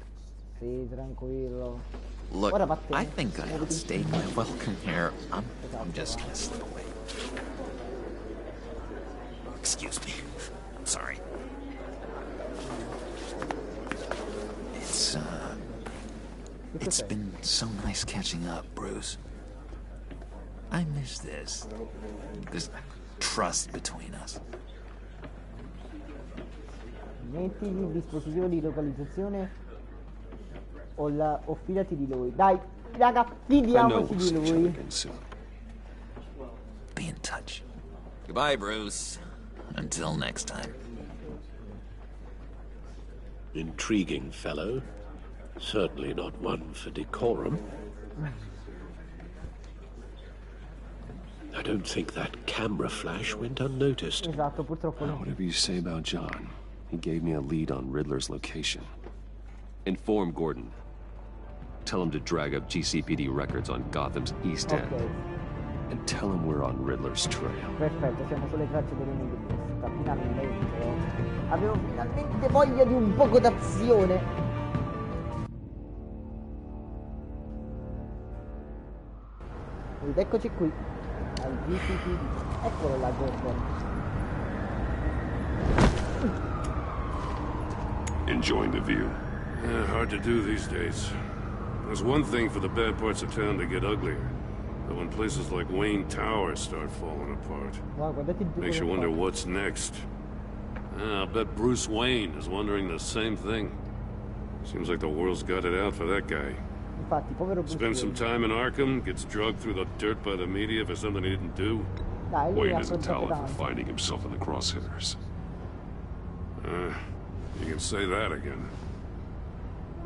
Speaker 1: Sì, tranquillo.
Speaker 13: Look,
Speaker 1: Ora va te.
Speaker 13: I think I outstayed my welcome here. I'm just gonna slip away. Excuse me. I'm sorry. It's been so nice catching up, Bruce. I miss this trust between us.
Speaker 1: Metti il dispositivo di localizzazione o fidati di lui. Dai, raga, fidiamoci di lui.
Speaker 13: Be in touch. Goodbye, Bruce. Until next time.
Speaker 2: Intriguing fellow. Certainly not one for decorum. I don't think that camera flash went unnoticed.
Speaker 1: Esatto, purtroppo no.
Speaker 4: Whatever you say about John, he gave me a lead on Riddler's location. Inform Gordon. Tell him to drag up GCPD records on Gotham's East End. And tell him we're on Riddler's trail.
Speaker 1: Perfetto, siamo sulle tracce dell'enigmista. Finalmente. Avevo finalmente voglia di un poco d'azione. Ed eccoci qui, al GCPD. Eccolo là, Gordon.
Speaker 14: Enjoying the view? Yeah, hard to do these days. There's one thing for the bad parts of town to get uglier. But when places like Wayne Tower start falling apart, makes you wonder what's next. I'll bet Bruce Wayne is wondering the same thing. Seems like the world's got it out for that guy.
Speaker 1: Infatti, povero Bruce
Speaker 14: Spends some time in Arkham, gets drugged through the dirt by the media for something he didn't do.
Speaker 5: Wayne is a talent for finding himself in the crosshairs.
Speaker 14: You can say that again.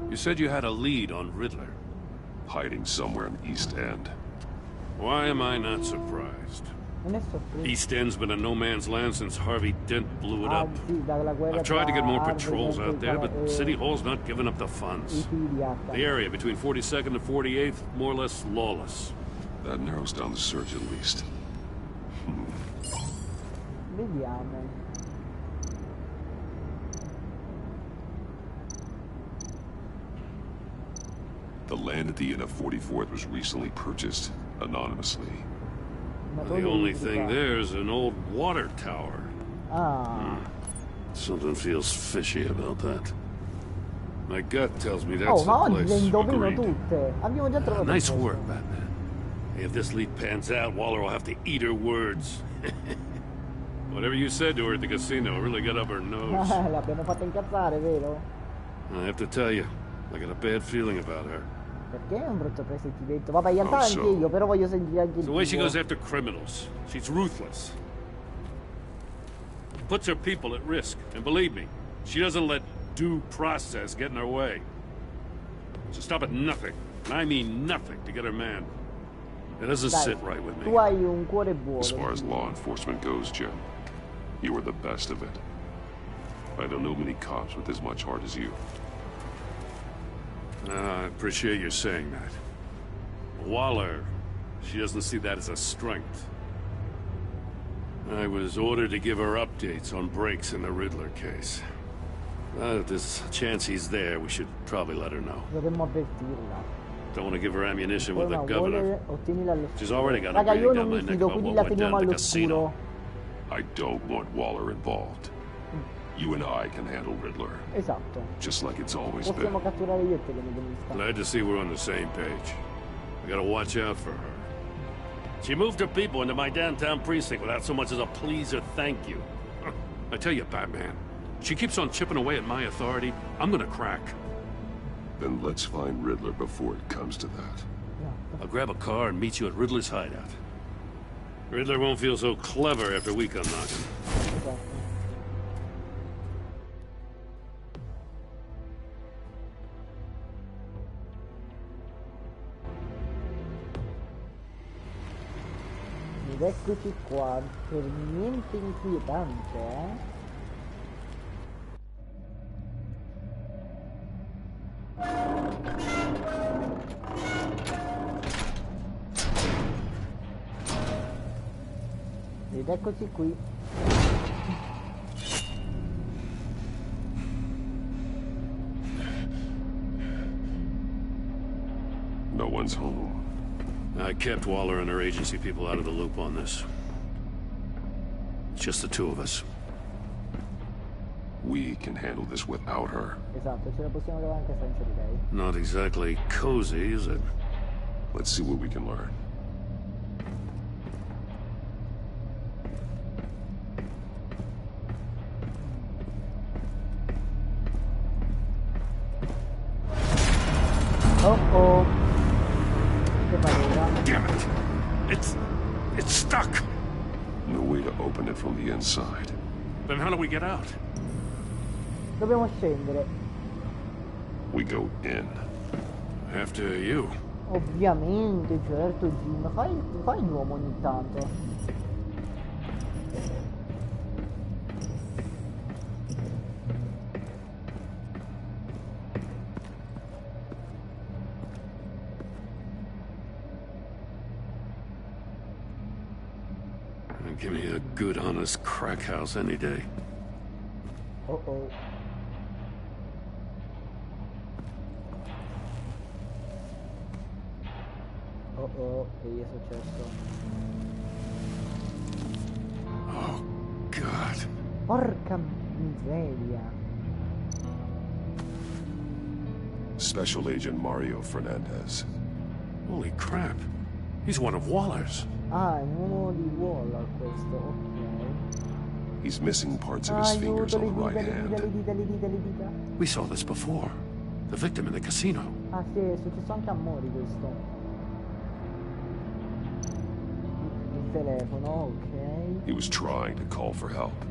Speaker 14: You said you had a lead on Riddler.
Speaker 5: Hiding somewhere in the East End.
Speaker 14: Why am I not surprised? East End's been a no-man's land since Harvey Dent blew it up. I've tried to get more patrols out there, but City Hall's not giving up the funds. The area between 42nd and 48th, more or less lawless.
Speaker 5: That narrows down the search at least.
Speaker 1: Vediamo.
Speaker 5: The land at the end of 44th was recently purchased, anonymously.
Speaker 14: The only thing there is an old water tower. Something feels fishy about that. My gut tells me that's the place. Nice work, Batman. Hey, if this lead pans out, Waller will have to eat her words. Whatever you said to her at the casino really got up her nose.
Speaker 1: L'abbiamo fatta incazzare, vero?
Speaker 14: I have to tell you, I got a bad feeling about her.
Speaker 1: Perché è un brutto presentimento? Vabbè, in realtà anche io, però voglio sentire anche il
Speaker 14: The way she goes after criminals. She's ruthless. Puts her people at risk. And believe me, she doesn't let due process get in her way. She'll stop at nothing, and I mean nothing, to get her man. It doesn't sit right with me.
Speaker 1: Tu hai un cuore buono.
Speaker 4: As far as law enforcement goes, Jim, you are the best of it. I don't know many cops with as much heart as you.
Speaker 14: I appreciate you saying that. Waller, she doesn't see that as a strength. I was ordered to give her updates on breaks in the Riddler case. If there's a chance he's there, we should probably let her know.
Speaker 1: Dovremmo avvertirla.
Speaker 14: Don't want to give her ammunition with the governor.
Speaker 1: Ottienila allo
Speaker 14: She's already got a
Speaker 1: Raga, io
Speaker 14: break
Speaker 1: non
Speaker 14: down my
Speaker 1: mi
Speaker 14: neck
Speaker 1: fido,
Speaker 14: about
Speaker 1: quindi
Speaker 14: what
Speaker 1: la
Speaker 14: went
Speaker 1: teniamo
Speaker 14: down at the
Speaker 1: all'oscuro.
Speaker 14: casino.
Speaker 4: I don't want Waller involved. You and I can handle Riddler.
Speaker 1: Esatto.
Speaker 4: Just like it's always been.
Speaker 1: Possiamo catturare io e te, telefonista.
Speaker 14: Glad to see we're on the same page. I gotta watch out for her. She moved her people into my downtown precinct without so much as a please or thank you. I tell you, Batman, she keeps on chipping away at my authority. I'm gonna crack.
Speaker 4: Then let's find Riddler before it comes to that.
Speaker 14: I'll grab a car and meet you at Riddler's hideout. Riddler won't feel so clever after we come knocking.
Speaker 1: Esatto. Ed eccoci qua, per niente inquietante, Ed eccoci qui.
Speaker 4: No one's home.
Speaker 14: I kept Waller and her agency people out of the loop on this. It's just the two of us.
Speaker 4: We can handle this without her.
Speaker 1: Esatto, ce la possiamo cavare anche senza di lei.
Speaker 14: Not exactly cozy, is it?
Speaker 4: Let's see what we can learn.
Speaker 1: Oh.
Speaker 14: Damn it! It's stuck!
Speaker 4: No way to open it from the inside.
Speaker 14: Then how do we get out?
Speaker 1: Dobbiamo scendere.
Speaker 4: We go in.
Speaker 14: After you.
Speaker 1: Ovviamente, certo, Jim. Fai l'uomo ogni tanto.
Speaker 14: Give me a good, honest crack house any day.
Speaker 1: Oh. Che gli è successo?
Speaker 14: Oh, God.
Speaker 1: Porca miseria.
Speaker 4: Special Agent Mario Fernandez.
Speaker 14: Holy crap. He's one of Waller's.
Speaker 1: Ah, è uno di Waller questo, ok.
Speaker 4: He's missing parts of his fingers on the right hand.
Speaker 1: Le dita.
Speaker 14: We saw this before. The victim in the casino.
Speaker 1: Ah sì, è successo anche a Mori questo. Il telefono, ok.
Speaker 4: He was trying to call for help.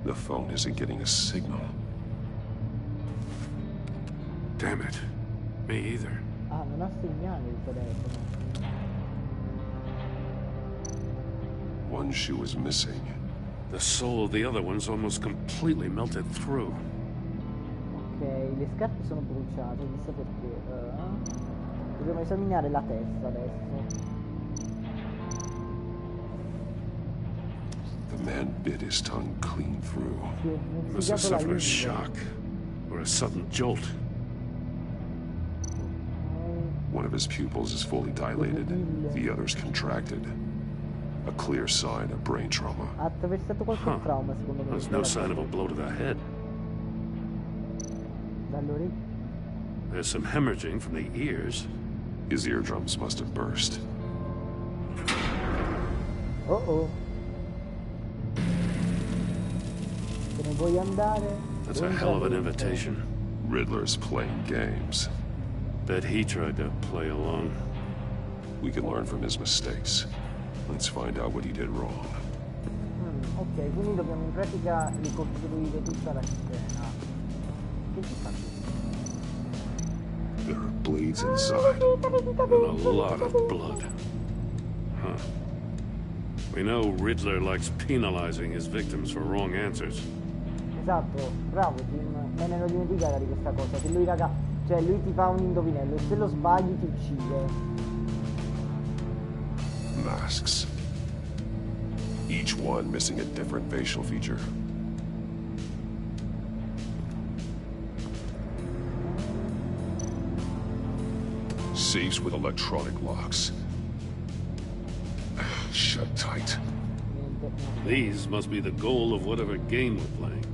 Speaker 4: The phone isn't getting a signal.
Speaker 14: Damn it. Me either.
Speaker 1: Ah, non ha segnale il telefono.
Speaker 4: One shoe is missing.
Speaker 14: The sole of the other one's almost completely melted through.
Speaker 1: Ok, le scarpe sono bruciate, chissà perché. Dobbiamo esaminare la testa adesso.
Speaker 4: The man bit his tongue clean through.
Speaker 14: He must have suffered a shock or a sudden jolt.
Speaker 4: One of his pupils is fully dilated, the other's contracted. A clear sign of brain trauma.
Speaker 1: Ha attraversato qualche trauma, secondo me.
Speaker 14: There's no sign of a blow to the head.
Speaker 1: Dall'orecchio.
Speaker 14: There's some hemorrhaging from the ears.
Speaker 4: His eardrums must have burst.
Speaker 1: Oh. Se ne vuoi andare?
Speaker 14: That's a hell of an invitation.
Speaker 4: Riddler's playing games.
Speaker 14: Bet he tried to play along.
Speaker 4: We can learn from his mistakes. Let's find out what he did wrong.
Speaker 1: Ok, quindi dobbiamo in pratica ricostruire tutta la scena. Che ci fa?
Speaker 4: There are blades inside.
Speaker 14: And a lot of blood. Huh. We know Riddler likes penalizing his victims for wrong answers.
Speaker 1: Esatto, bravo Tim. Me ne ero dimenticata di questa cosa. Che lui, raga, cioè lui ti fa un indovinello e se lo sbagli ti uccide.
Speaker 4: Masks. Each one missing a different facial feature. Safes with electronic locks. Shut tight.
Speaker 14: These must be the goal of whatever game we're playing.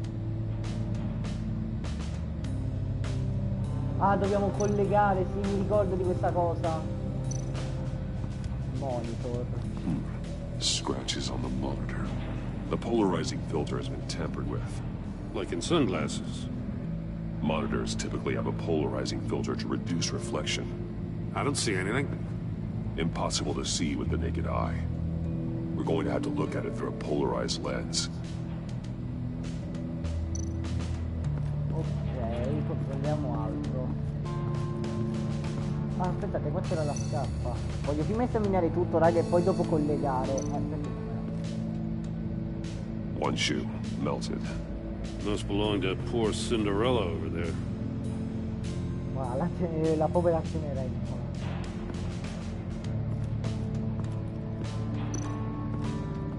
Speaker 1: Ah, dobbiamo collegare, sì, mi ricordo di questa cosa. Monitor.
Speaker 4: Scratches on the monitor. The polarizing filter has been tampered with.
Speaker 14: Like in sunglasses.
Speaker 4: Monitors typically have a polarizing filter to reduce reflection.
Speaker 14: I don't see anything.
Speaker 4: Impossible to see with the naked eye. We're going to have to look at it through a polarized lens.
Speaker 1: Ok, controlliamo altro. Ah, aspettate, questa era la scarpa. Voglio prima esaminare tutto, raga, e poi dopo collegare.
Speaker 4: One shoe, melted.
Speaker 14: Must belong to poor Cinderella over there.
Speaker 1: Guarda, la povera Cenerentola.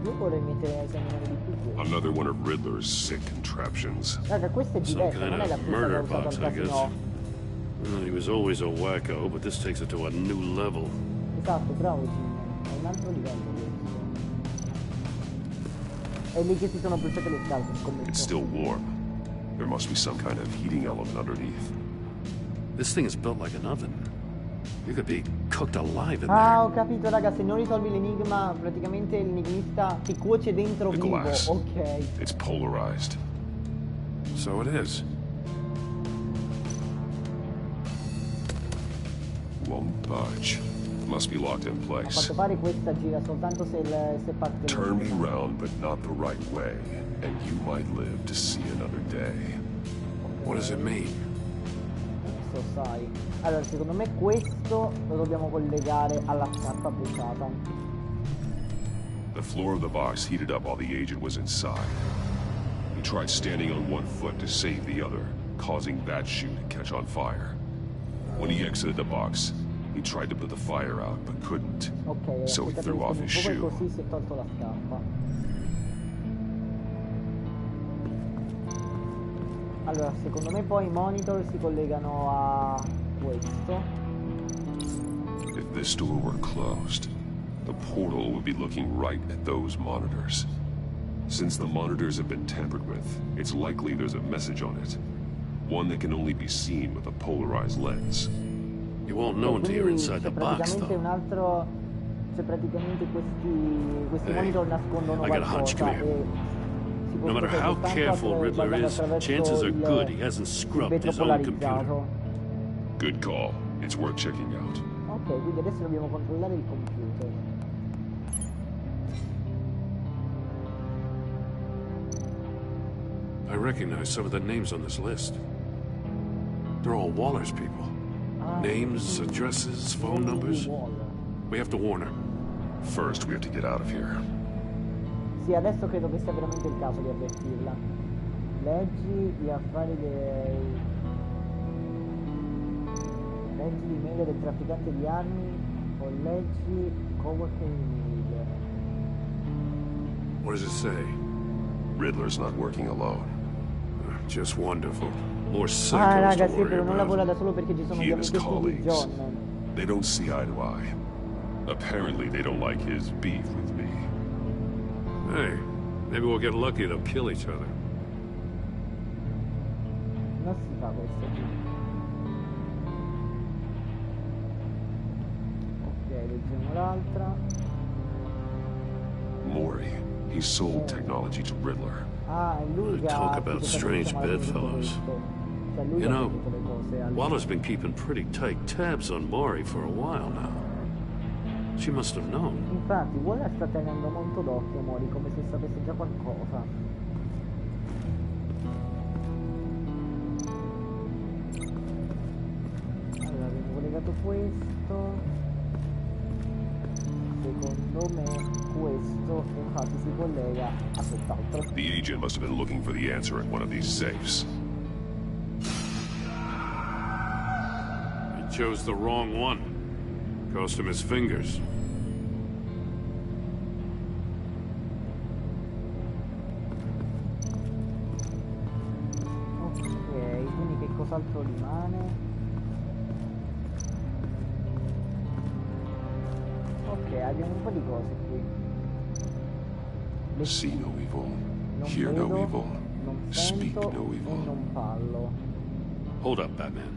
Speaker 1: Io vorrei mettere a esaminare di più questo.
Speaker 4: Another one of Riddler's sick contraptions.
Speaker 1: Raga, questa è diversa, non è la stessa che ho usato al casino.
Speaker 14: Well, he was always a wacko, but this takes it to a new level.
Speaker 1: Esatto, bravo Jim, è un altro livello questo. È lì che si sono bruciate le scalze, scommetto.
Speaker 4: It's still warm. There must be some kind of heating element underneath.
Speaker 14: This thing is built like an oven. You could be cooked alive in there.
Speaker 1: Ah, ho capito, raga, se non risolvi l'enigma, praticamente l'enigmista ti cuoce dentro
Speaker 4: The
Speaker 1: vivo.
Speaker 4: glass.
Speaker 1: Ok.
Speaker 4: It's polarized.
Speaker 14: So it is.
Speaker 4: Won't budge. Must be locked in
Speaker 1: A
Speaker 4: place.
Speaker 1: quanto pare questa gira soltanto se parte.
Speaker 4: Turn me round, but not the right way, and you might live to see another day.
Speaker 14: What does it mean?
Speaker 1: Questo sai. Allora, secondo me questo lo dobbiamo collegare alla scarpa bruciata.
Speaker 4: The floor of the box heated up while the agent was inside. He tried standing on one foot to save the other, causing that shoe to catch on fire. When he exited the box, he tried to put the fire out, but couldn't.
Speaker 1: Ok,
Speaker 4: So he threw off his shoe.
Speaker 1: Così si è tolto la scarpa. Allora, secondo me poi i monitor si collegano a questo.
Speaker 4: If this door were closed, the portal would be looking right at those monitors. Since the monitors have been tampered with, it's likely there's a message on it. One that can only be seen with a polarized lens.
Speaker 14: You won't know until you're inside the box, though.
Speaker 1: Un altro, cioè praticamente questi monitor nascondono
Speaker 14: I got a hunch, come here. No matter how careful Riddler is, chances are good he hasn't scrubbed his own computer.
Speaker 4: Good call. It's worth checking out.
Speaker 1: Ok, quindi adesso dobbiamo controllare il computer.
Speaker 14: I recognize some of the names on this list. They're all Waller's people. Names, addresses, phone numbers. We have to warn her.
Speaker 4: First, we have to get out of here.
Speaker 1: Sì, adesso credo che sia veramente il caso di avvertirla. Leggi gli affari dei... Leggi l'email del trafficante di armi o leggi coworker email.
Speaker 14: What does it say?
Speaker 4: Riddler's not working alone.
Speaker 14: Just wonderful. More psychos
Speaker 1: Ah, raga,
Speaker 14: to
Speaker 1: sì,
Speaker 14: worry
Speaker 1: però non
Speaker 14: about.
Speaker 1: lavora da solo perché ci sono
Speaker 4: He
Speaker 1: gli
Speaker 4: and his
Speaker 1: amichetti di
Speaker 4: colleagues.
Speaker 1: John.
Speaker 4: They don't see eye to eye. Apparently, they don't like his beef with me.
Speaker 14: Hey, maybe we'll get lucky and they'll kill each other.
Speaker 1: Non si fa questo. Ok, leggiamo l'altra.
Speaker 4: Maury. He sold technology to Riddler.
Speaker 1: Ah, è lui che
Speaker 14: Talk
Speaker 1: ha
Speaker 14: about
Speaker 1: fatto
Speaker 14: strange
Speaker 1: questa maledetta
Speaker 14: bedfellows.
Speaker 1: questo.
Speaker 14: You know, Waller's been keeping pretty tight tabs on Mori for a while now. She must have known.
Speaker 1: Infatti, Waller sta tenendo molto d'occhio Mori, come se sapesse già qualcosa. Allora, abbiamo collegato questo. Secondo me questo infatti si collega a quest'altro.
Speaker 4: The agent must have been looking for the answer in one of these safes.
Speaker 14: He chose the wrong one. Cost him his fingers.
Speaker 1: Ok, quindi che cos'altro rimane? Ok, abbiamo un po' di cose qui.
Speaker 4: See no evil,
Speaker 1: Non
Speaker 4: hear
Speaker 1: vedo,
Speaker 4: no evil,
Speaker 1: non
Speaker 4: speak
Speaker 1: sento
Speaker 4: no
Speaker 1: e
Speaker 4: evil.
Speaker 1: non parlo.
Speaker 14: Hold up, Batman.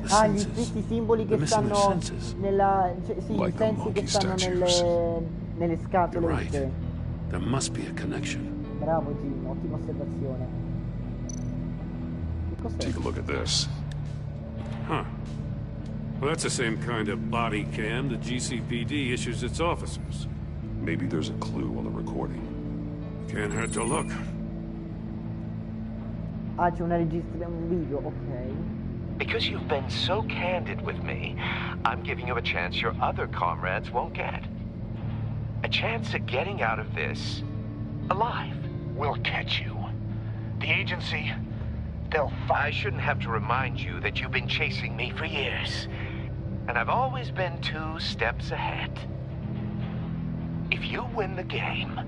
Speaker 14: The
Speaker 1: Ah, gli
Speaker 14: senses.
Speaker 1: stessi simboli che
Speaker 14: They're missing their
Speaker 1: stanno
Speaker 14: senses.
Speaker 1: nella... Cioè, sì,
Speaker 4: Like
Speaker 1: i sensi che
Speaker 4: monkey
Speaker 1: stanno
Speaker 4: statues.
Speaker 1: nelle scatole.
Speaker 14: You're right.
Speaker 1: queste.
Speaker 14: There must be a connection.
Speaker 1: Bravo Jim, ottima osservazione. Che cos'è?
Speaker 4: Take a look at this.
Speaker 14: Huh. Well, that's the same kind of body cam the GCPD issues its officers.
Speaker 4: Maybe there's a clue on the recording.
Speaker 14: Can't hurt to look.
Speaker 1: Ah, c'è una registrazione, un video, ok.
Speaker 15: Because you've been so candid with me, I'm giving you a chance your other comrades won't get. A chance at getting out of this alive.
Speaker 6: We'll catch you. The agency, they'll find...
Speaker 15: I shouldn't have to remind you that you've been chasing me for years. And I've always been 2 steps ahead. If you win the game,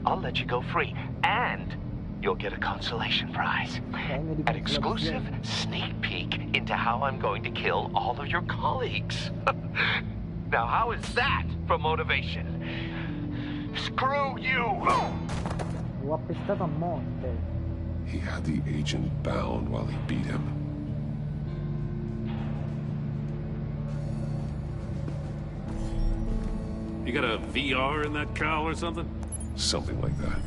Speaker 15: I'll let you go free. And you'll get a consolation prize. An exclusive sneak peek into how I'm going to kill all of your colleagues. Now, how is that for motivation? Screw you!
Speaker 1: L'ho appestato a morte.
Speaker 4: He had the agent bound while he beat him.
Speaker 14: You got a VR in that cowl or something?
Speaker 4: Something like that.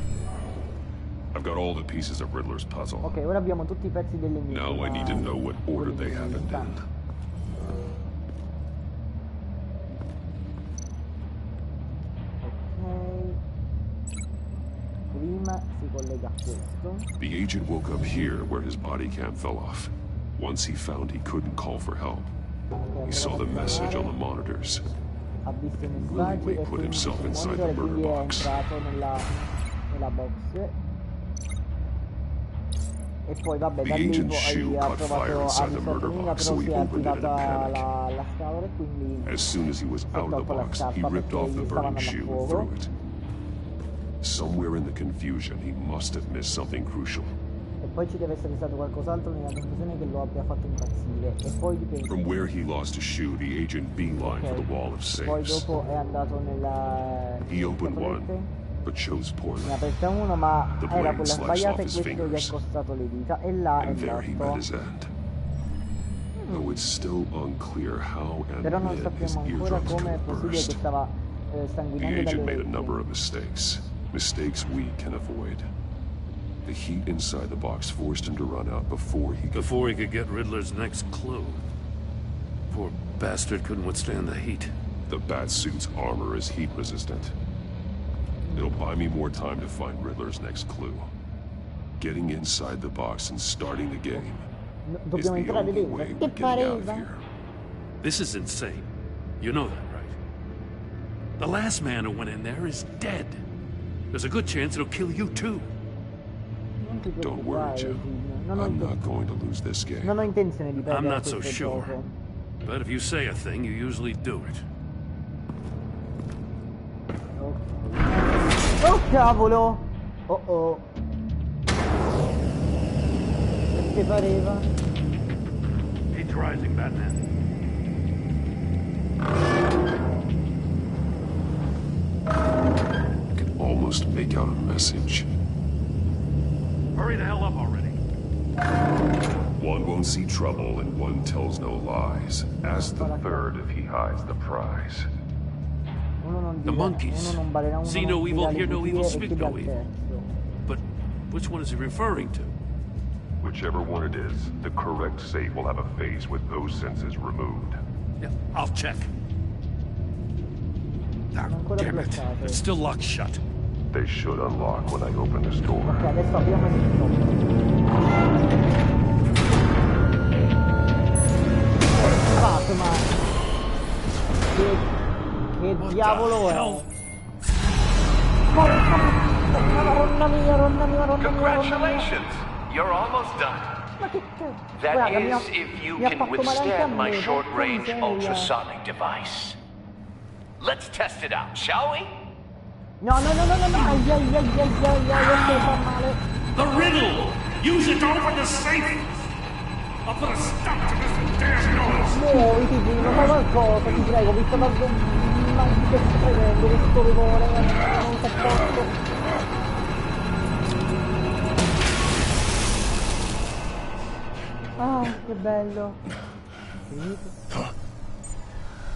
Speaker 4: I've got all the pieces of Riddler's puzzle.
Speaker 1: Ok, ora abbiamo tutti i pezzi dell'enigma.
Speaker 4: Now I need to know what order they happened in.
Speaker 1: Prima si collega a questo.
Speaker 4: The agent woke up here where his body cam fell off. Once he found he couldn't call for help, he saw the message on the monitors.
Speaker 1: Ha visto i messaggi e
Speaker 4: put himself
Speaker 1: quindi
Speaker 4: inside the murder
Speaker 1: è
Speaker 4: box.
Speaker 1: entrato nella box. E poi vabbè, da lì ha trovato ha risolto l'unica, però si è attivata la scatola e quindi
Speaker 4: as soon as he was out of the box, he ripped off the burning shoe and threw it. Somewhere in the confusion, he must have missed something crucial.
Speaker 1: E poi ci deve essere stato qualcos'altro nella confusione che lo abbia fatto impazzire. E poi dipende.
Speaker 4: From where he lost a shoe, the agent beelined for the wall of
Speaker 1: Poi
Speaker 4: safes.
Speaker 1: dopo è andato nella...
Speaker 4: He opened one, but chose poorly.
Speaker 1: Ne ha aperta uno, ma
Speaker 4: The
Speaker 1: era
Speaker 4: blade
Speaker 1: quella
Speaker 4: sliced
Speaker 1: sbagliata
Speaker 4: off
Speaker 1: e
Speaker 4: his
Speaker 1: questo gli ha
Speaker 4: fingers.
Speaker 1: costato le dita. E là è
Speaker 4: And there he met
Speaker 1: morto.
Speaker 4: his end. Though it's still unclear how and
Speaker 1: Però non
Speaker 4: when his
Speaker 1: sappiamo ancora
Speaker 4: eardrums
Speaker 1: come è
Speaker 4: could
Speaker 1: possibile che
Speaker 4: burst.
Speaker 1: stava
Speaker 4: The
Speaker 1: sanguinando
Speaker 4: agent
Speaker 1: dalle
Speaker 4: made a
Speaker 1: orecchie.
Speaker 4: number of mistakes. Mistakes we can avoid. The heat inside the box forced him to run out before he
Speaker 14: could get Riddler's next clue. Poor bastard couldn't withstand the heat.
Speaker 4: The Batsuit's armor is heat resistant. It'll buy me more time to find Riddler's next clue. Getting inside the box and starting the game is
Speaker 1: Dobbiamo
Speaker 4: the
Speaker 1: entrare
Speaker 4: only
Speaker 1: dentro.
Speaker 4: way
Speaker 1: Che
Speaker 4: we're getting out of
Speaker 1: pareva?
Speaker 4: here.
Speaker 14: This is insane. You know that, right? The last man who went in there is dead. There's a good chance it'll kill you too.
Speaker 4: Don't worry, Jim. I'm not going to lose this game.
Speaker 1: Non ho intenzione di perdere
Speaker 14: I'm not so
Speaker 1: questo
Speaker 14: sure.
Speaker 1: gioco.
Speaker 14: But if you say a thing, you usually do it.
Speaker 1: Oh cavolo! Oh oh. Che pareva?
Speaker 14: Heat's rising, Batman.
Speaker 4: I can almost make out a message.
Speaker 14: Hurry the hell up already.
Speaker 4: One won't see trouble and one tells no lies. Ask the third if he hides the prize.
Speaker 14: The monkeys. See no evil, hear no evil, speak no evil. But which one is he referring to?
Speaker 4: Whichever one it is, the correct safe will have a face with those senses removed.
Speaker 14: Yeah, I'll check. Oh, damn it. It's still locked shut.
Speaker 4: They should unlock when I open this door.
Speaker 1: Ok, adesso abbiamo il ma che diavolo è?
Speaker 15: Congratulations! You're almost done. That is, if you can withstand my short-range ultrasonic device. Let's test it out, shall we?
Speaker 1: No.
Speaker 14: The riddle! Use it to open the safe! I'll put a stop to this damn noise!
Speaker 1: Muoviti, non fai qualcosa, ti prego, visto da ma che sto prendendo questo rumore, non sopporto. Ah, che bello.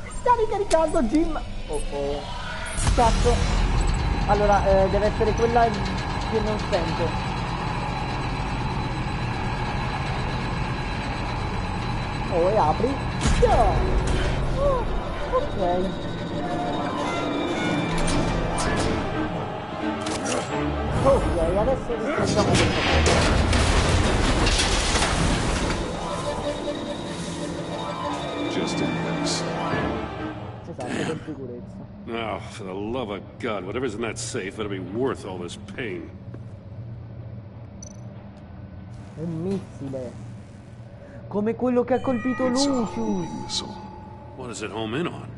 Speaker 1: Sta ricaricando Jim. Oh. Cazzo. Allora, deve essere quella che non sente. Oh, e apri. Ok. Ok, adesso rispondiamo questo.
Speaker 4: Just in case.
Speaker 1: Per sicurezza.
Speaker 14: Oh, for the love of God, whatever's in that safe better be worth all this pain.
Speaker 1: Un missile. Come quello che ha colpito Lucius.
Speaker 14: What does it home in on?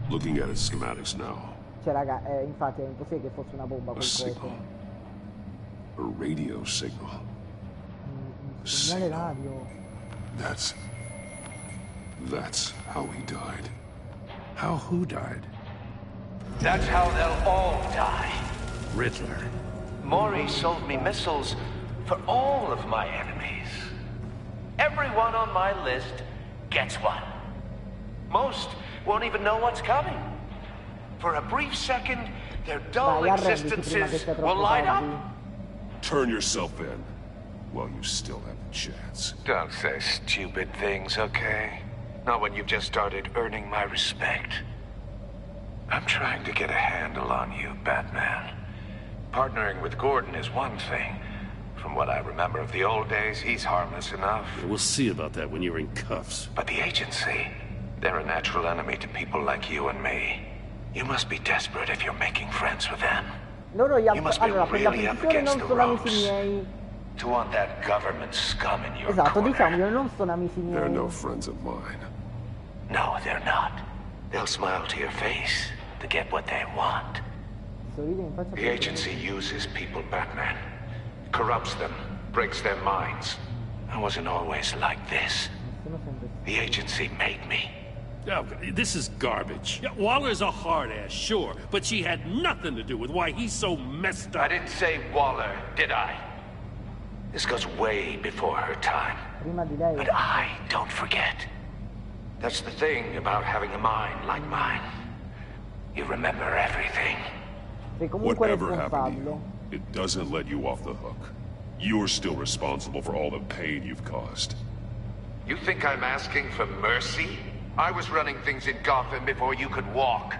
Speaker 4: Looking at its schematics now.
Speaker 1: Cioè, raga, infatti è impossibile che fosse una bomba quel coso.
Speaker 4: A radio signal.
Speaker 1: Segnale radio.
Speaker 4: That's how he died.
Speaker 14: How who died?
Speaker 15: That's how they'll all die.
Speaker 14: Riddler.
Speaker 15: Maury sold me missiles for all of my enemies. Everyone on my list gets one. Most won't even know what's coming. For a brief second, their dull existences will light up.
Speaker 4: Turn yourself in while you still have a chance.
Speaker 15: Don't say stupid things, okay? Not when you've just started earning my respect. I'm trying to get a handle on you, Batman. Partnering with Gordon is one thing. From what I remember of the old days, he's harmless enough.
Speaker 14: We'll see about that when you're in cuffs.
Speaker 15: But the agency, they're a natural enemy to people like you and me. You must be desperate if you're making friends with them. You must be really up against the ropes. To want that government scum in your corner.
Speaker 1: Diciamo, non sono amici miei.
Speaker 4: They're no friends of mine.
Speaker 15: No, they're not. They'll smile to your face to get what they want. The agency uses people, Batman. Corrupts them, breaks their minds. I wasn't always like this. The agency made me.
Speaker 14: Oh, this is garbage. Yeah, Waller's a hard ass, sure, but she had nothing to do with why he's so messed up.
Speaker 15: I didn't say Waller, did I? This goes way before her time. But I don't forget. That's the thing about having a mind like mine. You remember everything.
Speaker 4: Whatever happened to you, it doesn't let you off the hook. You're still responsible for all the pain you've caused.
Speaker 15: You think I'm asking for mercy? I was running things in Gotham before you could walk.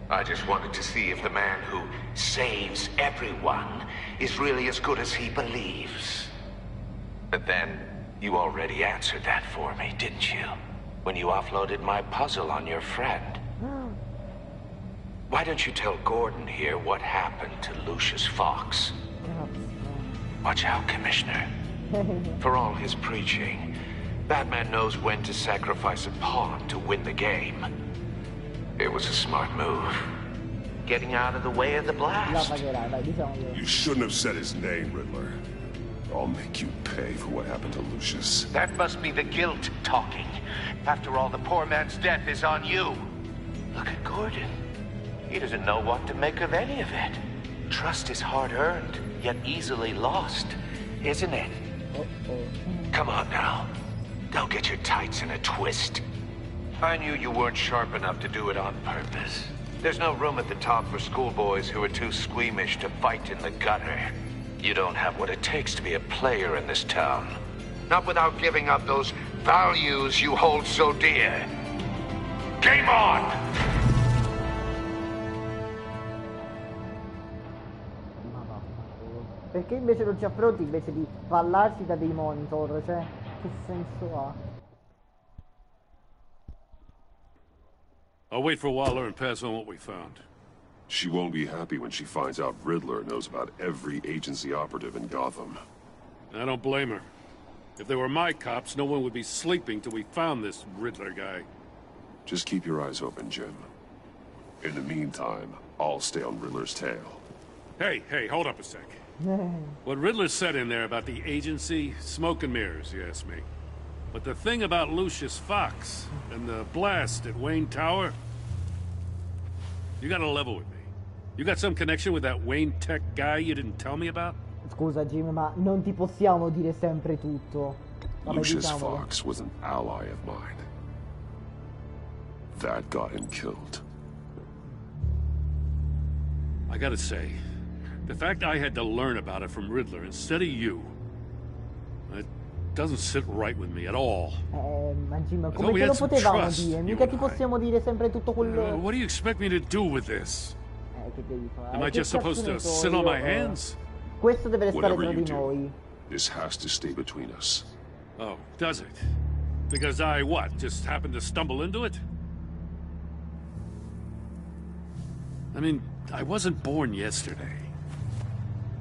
Speaker 15: I just wanted to see if the man who saves everyone is really as good as he believes. But then, you already answered that for me, didn't you? When you offloaded my puzzle on your friend. Why don't you tell Gordon here what happened to Lucius Fox? Watch out, Commissioner. For all his preaching, Batman knows when to sacrifice a pawn to win the game. It was a smart move. Getting out of the way of the blast.
Speaker 4: You shouldn't have said his name, Riddler. I'll make you pay for what happened to Lucius.
Speaker 15: That must be the guilt talking. After all, the poor man's death is on you. Look at Gordon. He doesn't know what to make of any of it. Trust is hard-earned, yet easily lost, isn't it? Come on now. Don't get your tights in a twist. I knew you weren't sharp enough to do it on purpose. There's no room at the top for schoolboys who are too squeamish to fight in the gutter. You don't have what it takes to be a player in this town. Not without giving up those values you hold so dear. Game on!
Speaker 1: Perché invece non ci affronti invece di fallarsi da dei monitor? Cioè, che senso ha?
Speaker 14: I'll wait for Waller and pass on what we found.
Speaker 4: She won't be happy when she finds out Riddler knows about every agency operative in Gotham.
Speaker 14: I don't blame her. If they were my cops, no one would be sleeping till we found this Riddler guy.
Speaker 4: Just keep your eyes open, Jim. In the meantime, I'll stay on Riddler's tail.
Speaker 14: Hey, hold up a sec. What Riddler said in there about the agency, smoke and mirrors, you ask me. But the thing about Lucius Fox and the blast at Wayne Tower, you gotta level with me. You got some connection with that Wayne Tech guy you didn't tell me about?
Speaker 1: Scusa Jim, ma non ti possiamo dire sempre tutto. Vabbè,
Speaker 4: Lucius
Speaker 1: diciamolo.
Speaker 4: Fox was an ally of mine. That got him killed.
Speaker 14: I gotta say, the fact I had to learn about it from Riddler instead of you, it doesn't sit right with me at all.
Speaker 1: Ma Jim, come te lo potevamo dire? Mica ti possiamo dire sempre tutto quello...
Speaker 14: What do you expect me to do with this?
Speaker 1: Che devi fare?
Speaker 14: Am I just supposed to sit on my hands?
Speaker 1: Questo deve restare
Speaker 4: Whatever
Speaker 1: tra
Speaker 4: you
Speaker 1: di
Speaker 4: do,
Speaker 1: noi.
Speaker 4: this has to stay between us.
Speaker 14: Oh, does it? Because I, what, just happened to stumble into it? I mean, I wasn't born yesterday.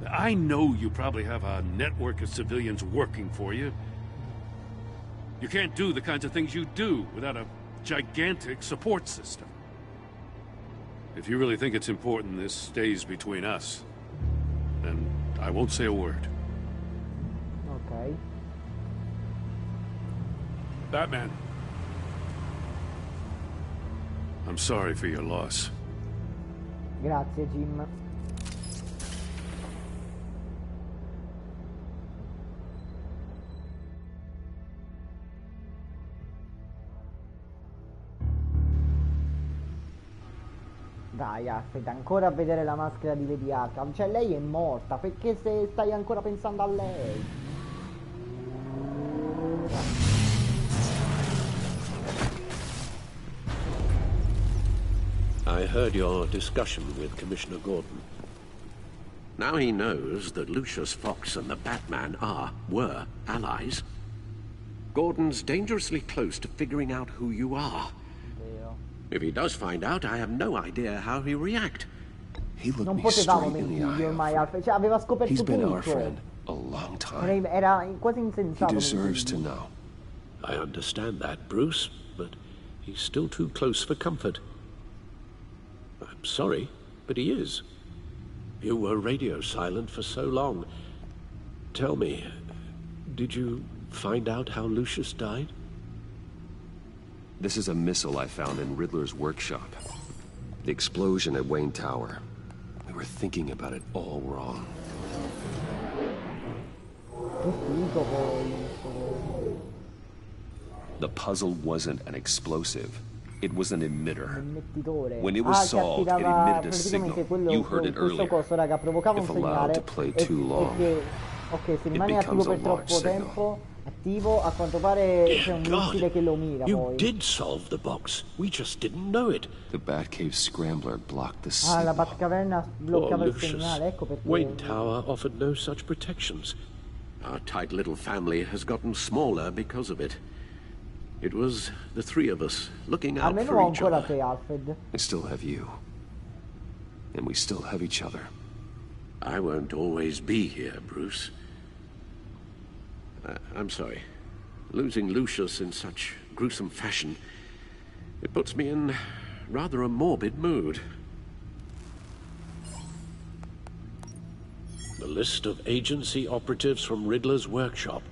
Speaker 14: I know you probably have a network of civilians working for you. You can't do the kinds of things you do without a gigantic support system. If you really think it's important this stays between us, then I won't say a word.
Speaker 1: Ok.
Speaker 14: Batman. I'm sorry for your loss.
Speaker 1: Grazie Jim. Dai Alfred, ancora a vedere la maschera di Lady Arkham. Cioè lei è morta, perché se stai ancora pensando a lei?
Speaker 2: I heard your discussion with Commissioner Gordon. Now he knows that Lucius Fox and the Batman were allies. Gordon's dangerously close to figuring out who you are. If he does find out, I have no idea how he'll react.
Speaker 4: He looked
Speaker 1: Non
Speaker 4: me
Speaker 1: potevamo
Speaker 4: straight in the
Speaker 1: mentirgli
Speaker 4: eye.
Speaker 1: ormai Alfred, cioè aveva scoperto
Speaker 4: He's been our
Speaker 1: tutto.
Speaker 4: friend a long time.
Speaker 1: Era quasi
Speaker 4: He
Speaker 1: insensato.
Speaker 4: deserves to know.
Speaker 2: I understand that, Bruce, but he's still too close for comfort. I'm sorry, but he is. You were radio silent for so long. Tell me, did you find out how Lucius died?
Speaker 4: This is a missile I found in Riddler's workshop. The explosion at Wayne Tower. We were thinking about it all wrong. The puzzle wasn't an explosive. It was an emitter. When it was solved, it emitted a signal. You heard it earlier. If allowed to play too long,
Speaker 1: ok, se rimane attivo per troppo tempo, attivo, a quanto pare c'è un missile che lo mira poi.
Speaker 2: You did solve the box. We just didn't know it.
Speaker 4: The Batcave scrambler blocked the
Speaker 1: Ah, la
Speaker 4: signal.
Speaker 1: Batcaverna bloccava il segnale, ecco perché.
Speaker 2: Wayne Tower offered no such protections. Our tight little family has gotten smaller because of it. It was the three of us looking out
Speaker 1: Almeno
Speaker 2: for
Speaker 1: ho
Speaker 2: each
Speaker 1: ancora
Speaker 2: other.
Speaker 1: te, Alfred.
Speaker 4: I still have you. And we still have each other.
Speaker 2: I won't always be here, Bruce. I'm sorry. Losing Lucius in such gruesome fashion, it puts me in rather a morbid mood. The list of agency operatives from Riddler's workshop.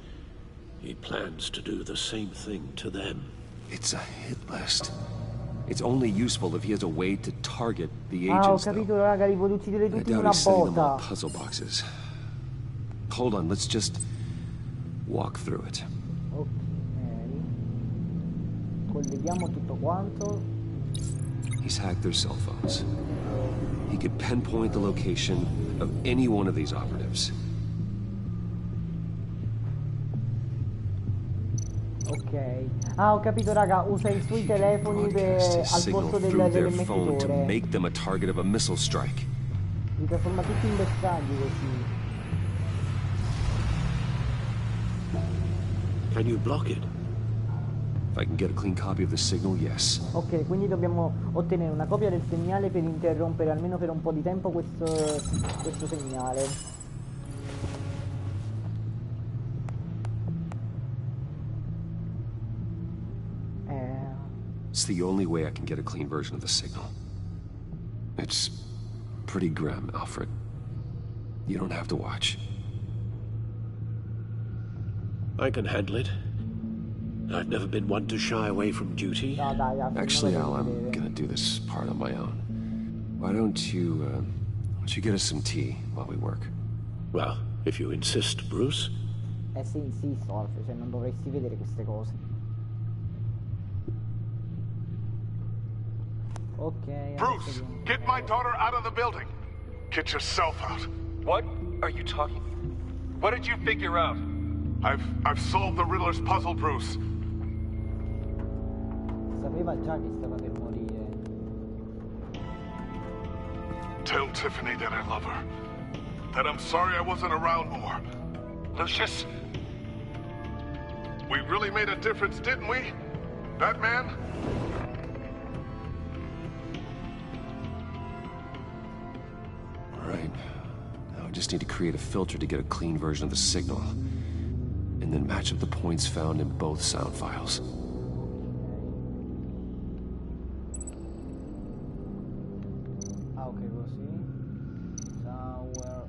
Speaker 2: He plans to do the same thing to them.
Speaker 4: It's a hit list. It's only useful if he has a way to target the
Speaker 1: Ah, ho
Speaker 4: agents,
Speaker 1: capito,
Speaker 4: though.
Speaker 1: raga, li vuole uccidere
Speaker 4: I
Speaker 1: tutti in
Speaker 4: doubt
Speaker 1: una
Speaker 4: he's setting them all
Speaker 1: botta.
Speaker 4: puzzle boxes. Hold on, let's just walk through it.
Speaker 1: Ok. Colleghiamo tutto quanto.
Speaker 4: He's hacked their cell phones. He could pinpoint the location of any one of these operatives.
Speaker 1: Ok. Ah, ho capito, raga, usa i suoi telefoni al posto dell'emettitore.
Speaker 4: Make them a target of a missile strike.
Speaker 1: Li trasforma tutti in bersagli così.
Speaker 2: Can you block it?
Speaker 4: If I can get a clean copy of the signal, yes.
Speaker 1: Ok, quindi dobbiamo ottenere una copia del segnale per interrompere almeno per un po' di tempo questo segnale.
Speaker 4: It's the only way I can get a clean version of the signal. It's pretty grim, Alfred. You don't have to watch.
Speaker 2: I can handle it. I've never been one to shy away from duty.
Speaker 4: Actually, Al, I'm gonna do this part on my own. Why don't you get us some tea while we work?
Speaker 2: Well, if you insist, Bruce.
Speaker 1: Sì, insisto, Alfred, cioè non dovresti vedere queste cose. Okay.
Speaker 16: Bruce, get my daughter out of the building. Get yourself out.
Speaker 10: What are you talking? What did you figure out?
Speaker 16: I've solved the Riddler's puzzle, Bruce.
Speaker 1: Sapeva già che stava per morire.
Speaker 16: Tell Tiffany that I love her. That I'm sorry I wasn't around more. Lucius, we really made a difference, didn't we? Batman?
Speaker 4: Right. Now I just need to create a filter to get a clean version of the signal. And then match up the points found in both sound files.
Speaker 1: Ah, ok, così. Tower.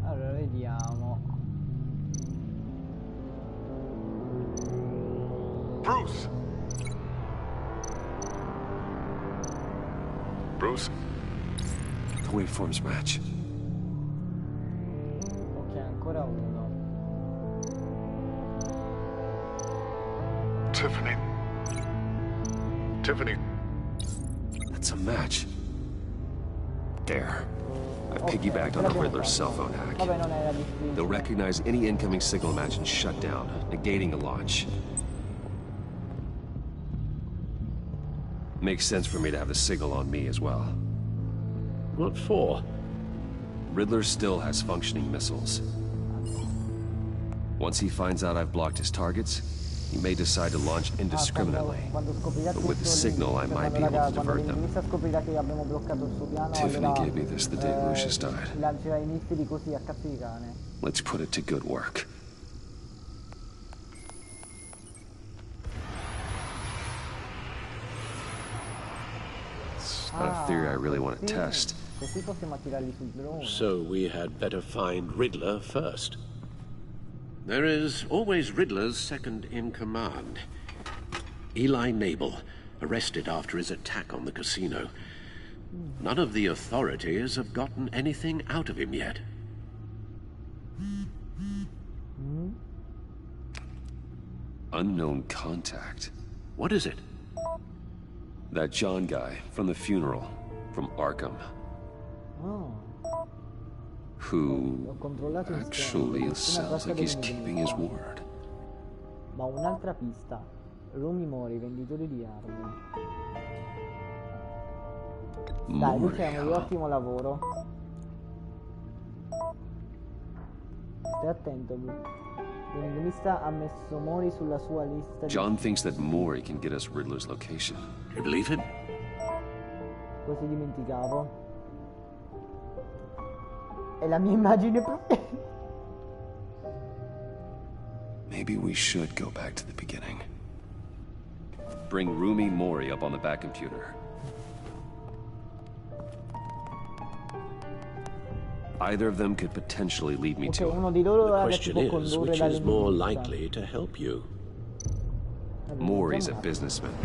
Speaker 1: Allora, vediamo.
Speaker 16: Bruce! Bruce?
Speaker 4: The waveforms match.
Speaker 1: Ok, ancora uno.
Speaker 16: Tiffany. Tiffany.
Speaker 4: That's a match. There. I piggybacked on the Riddler's cell phone hack.
Speaker 1: Vabbè, non era difficile.
Speaker 4: They'll recognize any incoming signal match and shut down, negating a launch. Makes sense for me to have the signal on me as well.
Speaker 2: What for?
Speaker 4: Riddler still has functioning missiles. Once he finds out I've blocked his targets, he may decide to launch indiscriminately. But with the signal, I might be able to divert them. Tiffany gave me this the day Lucius died. Let's put it to good work. It's not a theory I really want to test.
Speaker 2: So we had better find Riddler first. There is always Riddler's second in command. Eli Nabel, arrested after his attack on the casino. None of the authorities have gotten anything out of him yet.
Speaker 4: Unknown contact.
Speaker 2: What is it?
Speaker 4: That John guy from the funeral, from Arkham.
Speaker 1: Oh.
Speaker 4: Who actually sounds like he's keeping his word.
Speaker 1: Ma un'altra pista. Rumi Mori, venditore di armi. Dai, facciamo un ottimo lavoro. Stai attento, l'enigmista ha messo Mori sulla sua lista.
Speaker 4: John thinks that Mori can get us Riddler's location.
Speaker 2: You believe him?
Speaker 1: Quasi dimenticavo. È la mia immagine proprio.
Speaker 4: Maybe we should go back to the beginning. Bring Rumi Mori up on the back computer. Either of them could potentially lead me to him.
Speaker 2: The question is, which is more likely to help you?
Speaker 4: Mori's a businessman.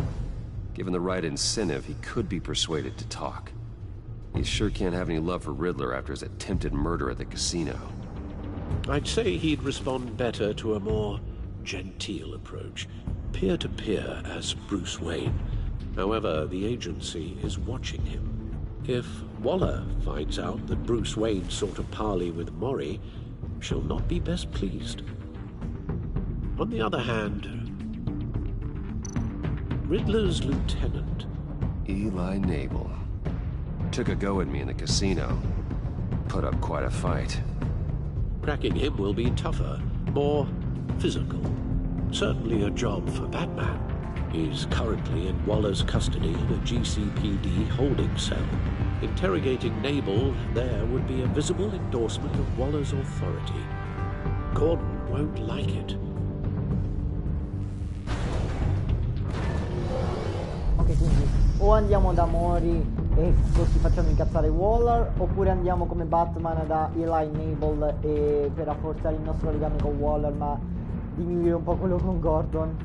Speaker 4: Given the right incentive, he could be persuaded to talk. He sure can't have any love for Riddler after his attempted murder at the casino.
Speaker 2: I'd say he'd respond better to a more genteel approach. Peer-to-peer as Bruce Wayne. However, the agency is watching him. If Waller finds out that Bruce Wayne sought a parley with Mori, she'll not be best pleased. On the other hand, Riddler's lieutenant,
Speaker 3: Eli Nabel, took a go at me in the casino. Put up quite a fight.
Speaker 2: Cracking him will be tougher, more physical. Certainly a job for Batman. He's currently in Waller's custody in a GCPD holding cell. Interrogating Nabel there would be a visible endorsement of Waller's authority. Gordon won't like it.
Speaker 1: Ok, quindi o andiamo da Mori e così facciamo incazzare Waller, oppure andiamo come Batman da Eli Nabel e per rafforzare il nostro legame con Waller ma diminuire un po' quello con Gordon.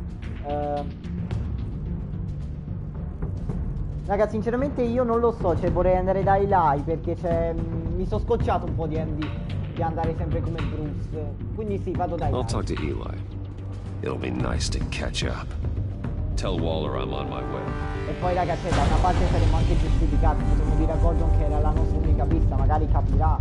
Speaker 1: Ragazzi, sinceramente io non lo so, cioè vorrei andare da Eli perché mi sono scocciato un po' di andare sempre come Bruce. Quindi sì, vado da Eli.
Speaker 3: I'll talk to Eli. It'll be nice to catch up. Tell Waller I'm on my way.
Speaker 1: E poi ragazzi, da una parte saremmo anche giustificati, potremmo dire a Gordon che era la nostra unica pista, magari capirà.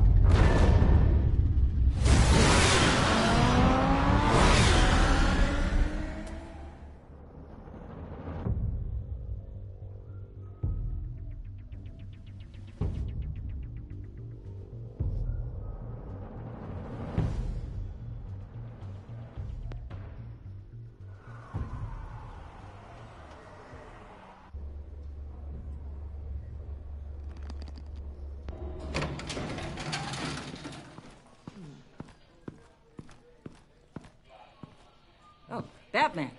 Speaker 11: Oh, Batman.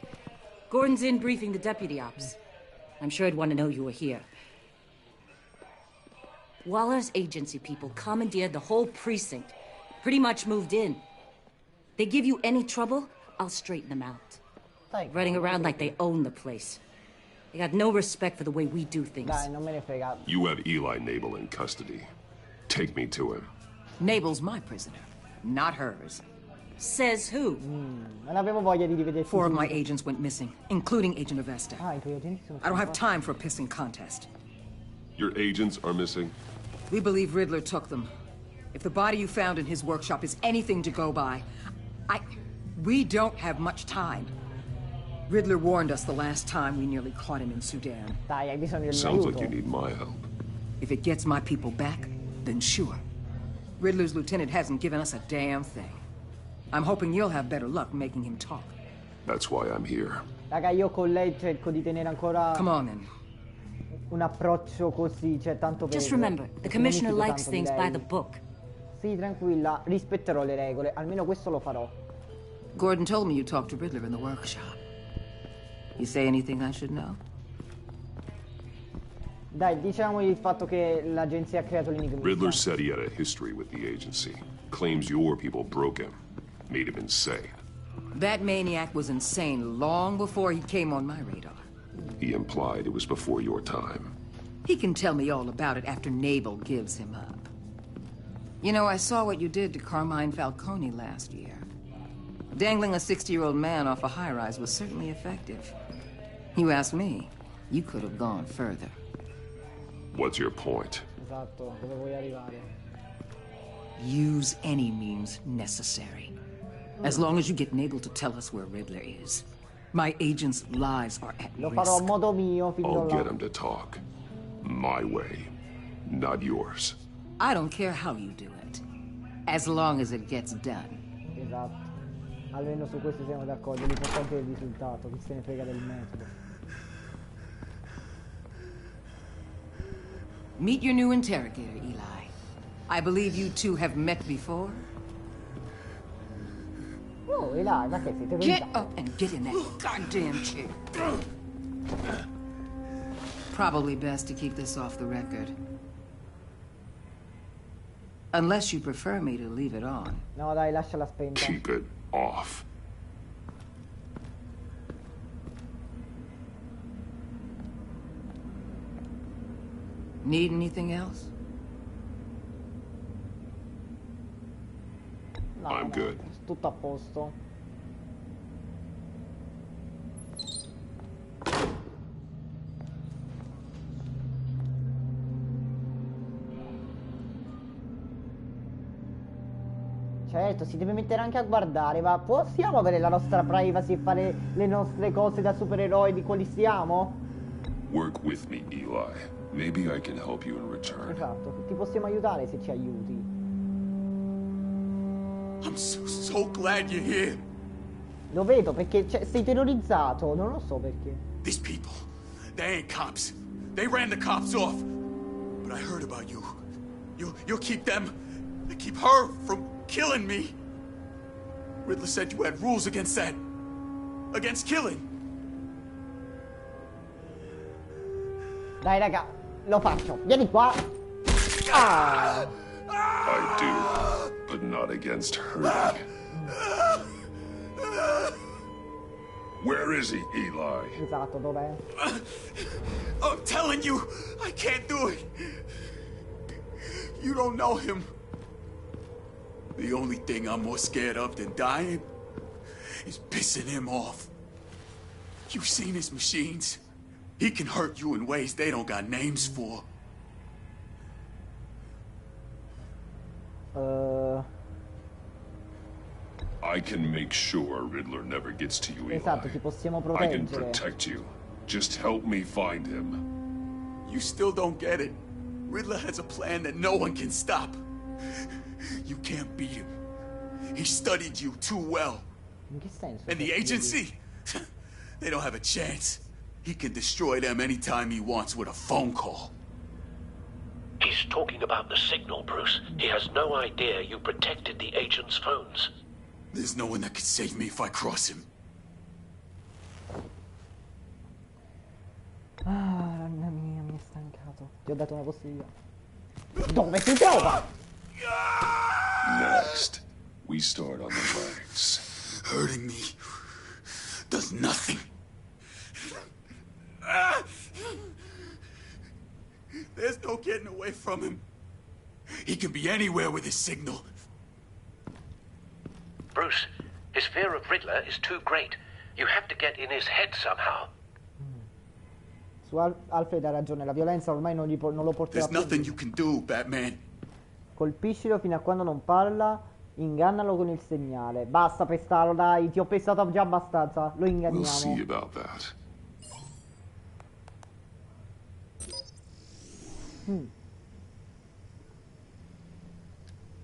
Speaker 11: Gordon's in briefing the deputy ops. I'm sure I'd want to know you were here. Waller's agency people commandeered the whole precinct. Pretty much moved in. They give you any trouble, I'll straighten them out. Running around like they own the place. They got no respect for the way we do things.
Speaker 1: Dai, non me ne frega.
Speaker 4: You have Eli Nabel in custody. Take me to him.
Speaker 17: Nabel's my prisoner, not hers.
Speaker 11: Says who?
Speaker 1: Non avevo voglia di rivedersi.
Speaker 17: 4 of my agents went missing, including Agent Avesta.
Speaker 1: Ah, i tuoi agenti sono.
Speaker 17: I don't have time for a pissing contest.
Speaker 4: Your agents are missing?
Speaker 17: We believe Riddler took them. If the body you found in his workshop is anything to go by, we don't have much time. Riddler warned us the last time we nearly caught him in Sudan.
Speaker 1: Dai, hai bisogno del mio
Speaker 4: Sounds
Speaker 1: aiuto.
Speaker 4: like you need my help.
Speaker 17: If it gets my people back, then sure. Riddler's lieutenant hasn't given us a damn thing. I'm hoping you'll have better luck making him talk.
Speaker 4: That's why I'm here.
Speaker 1: Raga, io con lei cerco di tenere ancora
Speaker 17: Come on, then.
Speaker 1: un approccio così, cioè tanto per...
Speaker 11: Just remember, the commissioner likes things by the book.
Speaker 1: Sì, tranquilla, rispetterò le regole, almeno questo lo farò.
Speaker 17: Gordon told me you talked to Riddler in the workshop. You say anything I should know?
Speaker 1: Dai, diciamo il fatto che l'agenzia ha creato l'enigma.
Speaker 4: Riddler said he had a history with the agency. Claims your people broke him. Made him insane.
Speaker 17: That maniac was insane long before he came on my radar.
Speaker 4: He implied it was before your time.
Speaker 17: He can tell me all about it after Nabel gives him up. You know, I saw what you did to Carmine Falcone last year. Dangling a 60-year-old man off a high-rise was certainly effective. You ask me, you could have gone further.
Speaker 4: What's your point?
Speaker 1: Esatto, dove vuoi arrivare?
Speaker 17: Use any means necessary. As long as you get Nabel to tell us where Riddler is. My agents' lives are at
Speaker 1: Lo
Speaker 17: risk.
Speaker 1: farò a modo mio,
Speaker 4: I'll
Speaker 1: figlio
Speaker 4: get
Speaker 1: là.
Speaker 4: him to talk. My way, not yours.
Speaker 17: I don't care how you do it, as long as it gets done.
Speaker 1: Esatto. Almeno su questo siamo d'accordo, l'importante è il risultato, chi se ne frega del metodo.
Speaker 17: Meet your new interrogator, Eli. I believe you two have met before.
Speaker 1: Oh, Eli, ma che siete
Speaker 17: Get up and get in that goddamn chair. Probably best to keep this off the record. Unless you prefer me to leave it on.
Speaker 1: No, dai, lasciala spenta.
Speaker 4: Keep it off.
Speaker 17: Need anything else?
Speaker 1: No,
Speaker 4: I'm good.
Speaker 1: Tutto a posto. Certo, si deve mettere anche a guardare, ma possiamo avere la nostra privacy e fare le nostre cose da supereroi di quelli siamo?
Speaker 4: Work with me, Eli. Maybe I can help you in return.
Speaker 1: Esatto, ti possiamo aiutare se ci aiuti.
Speaker 18: I'm so glad you're here.
Speaker 1: Lo vedo perché sei terrorizzato, non lo so perché.
Speaker 18: These people, they ain't cops. They ran the cops off. But I heard about you. You'll keep them, keep her from killing me. Riddler said you had rules against that. Against killing.
Speaker 1: Dai raga, lo faccio. Vieni qua. Ah.
Speaker 4: I do, but not against hurting. Where is he, Eli?
Speaker 1: Esatto, dov'è?
Speaker 18: I'm telling you, I can't do it. You don't know him. The only thing I'm more scared of than dying is pissing him off. You've seen his machines. He can hurt you in ways they don't got names for.
Speaker 4: I can make sure Riddler never gets to you, Eli.
Speaker 1: Esatto, ti possiamo
Speaker 4: I can
Speaker 1: proteggere.
Speaker 4: protect you. Just help me find him.
Speaker 18: You still don't get it. Riddler has a plan that no one can stop. You can't beat him. He studied you too well.
Speaker 1: In che senso?
Speaker 18: And the agency? They don't have a chance. He can destroy them anytime he wants with a phone call.
Speaker 2: He's talking about the signal, Bruce. He has no idea you protected the agent's phones.
Speaker 18: There's no one that can save me if I cross him.
Speaker 1: Ah, mamma mia, mi è stancato. Ti ho dato una possibilità. Dove si trova?
Speaker 4: Next, we start on the legs.
Speaker 18: Hurting me does nothing. There's no getting away from him. He can be anywhere with his signal.
Speaker 2: Bruce, his fear of Riddler is too great. You have to get in his head somehow.
Speaker 1: Su Alfred ha ragione, la violenza ormai non lo porterà
Speaker 18: più. There's nothing you can do, Batman.
Speaker 1: Colpiscilo fino a quando non parla, ingannalo con il segnale. Basta pestarlo, dai, ti ho pestato già abbastanza, lo inganniamo.
Speaker 4: We'll see about that.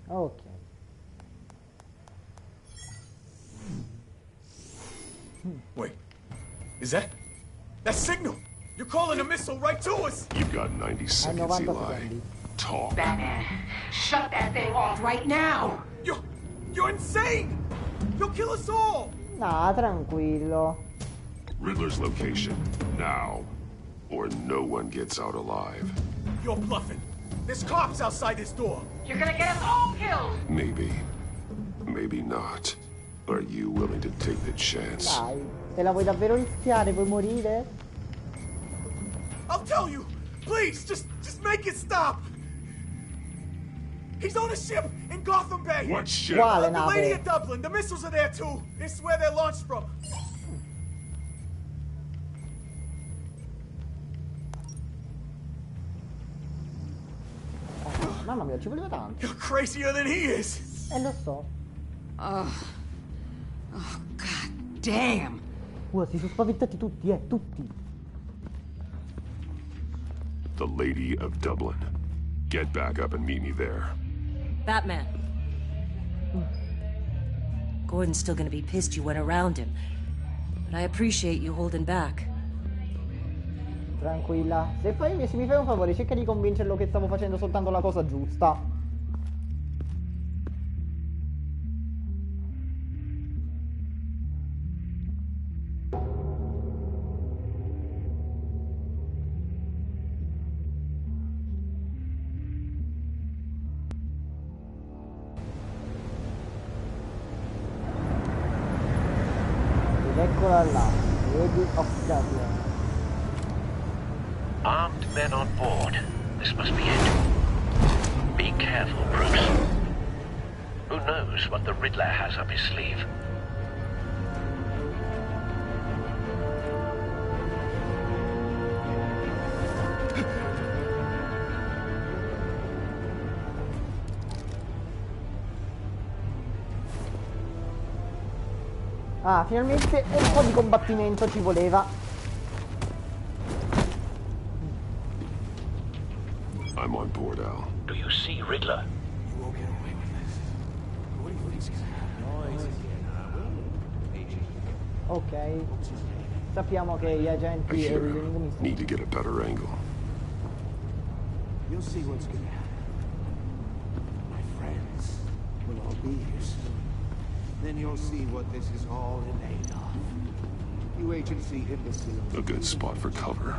Speaker 1: Ok.
Speaker 18: Wait, is that signal? You're calling a missile right to us!
Speaker 4: You've got 90 seconds, Eli. Talk.
Speaker 19: Batman, shut that thing off right now!
Speaker 18: You're insane! You'll kill us all!
Speaker 1: Nah, tranquillo.
Speaker 4: Riddler's location, now. Or no one gets out alive.
Speaker 18: You're bluffing. There's cops outside this door.
Speaker 19: You're gonna get us all killed!
Speaker 4: Maybe. Maybe not. Are you willing to take the chance?
Speaker 1: Dai, te la vuoi davvero rischiare? Vuoi morire?
Speaker 18: I'll tell you! Please, just make it stop! He's on a ship in Gotham Bay!
Speaker 4: What ship?
Speaker 1: Quale
Speaker 18: The
Speaker 1: nave?
Speaker 18: lady at Dublin. The missiles are there too. It's where they're launched from.
Speaker 1: Mamma mia, ci voleva tanto.
Speaker 18: You're crazier than he is.
Speaker 1: Lo so.
Speaker 17: Oh, god damn.
Speaker 1: Si sono spaventati tutti, tutti.
Speaker 4: The Lady of Dublin. Get back up and meet me there.
Speaker 11: Batman. Gordon's still gonna be pissed you went around him. But I appreciate you holding back.
Speaker 1: Tranquilla. Se mi fai un favore, cerca di convincerlo che stavo facendo soltanto la cosa giusta. Eccola là, vedi? Occasione.
Speaker 2: Armed men on board. This must be it. Be careful, Bruce. Who knows what the Riddler has up his sleeve?
Speaker 1: Ah, finalmente un po' di combattimento ci voleva.
Speaker 4: I'm on board, Al.
Speaker 15: Do you see Riddler?
Speaker 18: You won't get away with this. What do you think he's
Speaker 1: Ok. Sappiamo che gli agenti e gli enigmi...
Speaker 4: Need to get a better angle.
Speaker 18: You'll see what's gonna happen. My friends will all be here soon. Then you'll see what this is all in aid of. You agency imbeciles.
Speaker 4: A good spot for cover.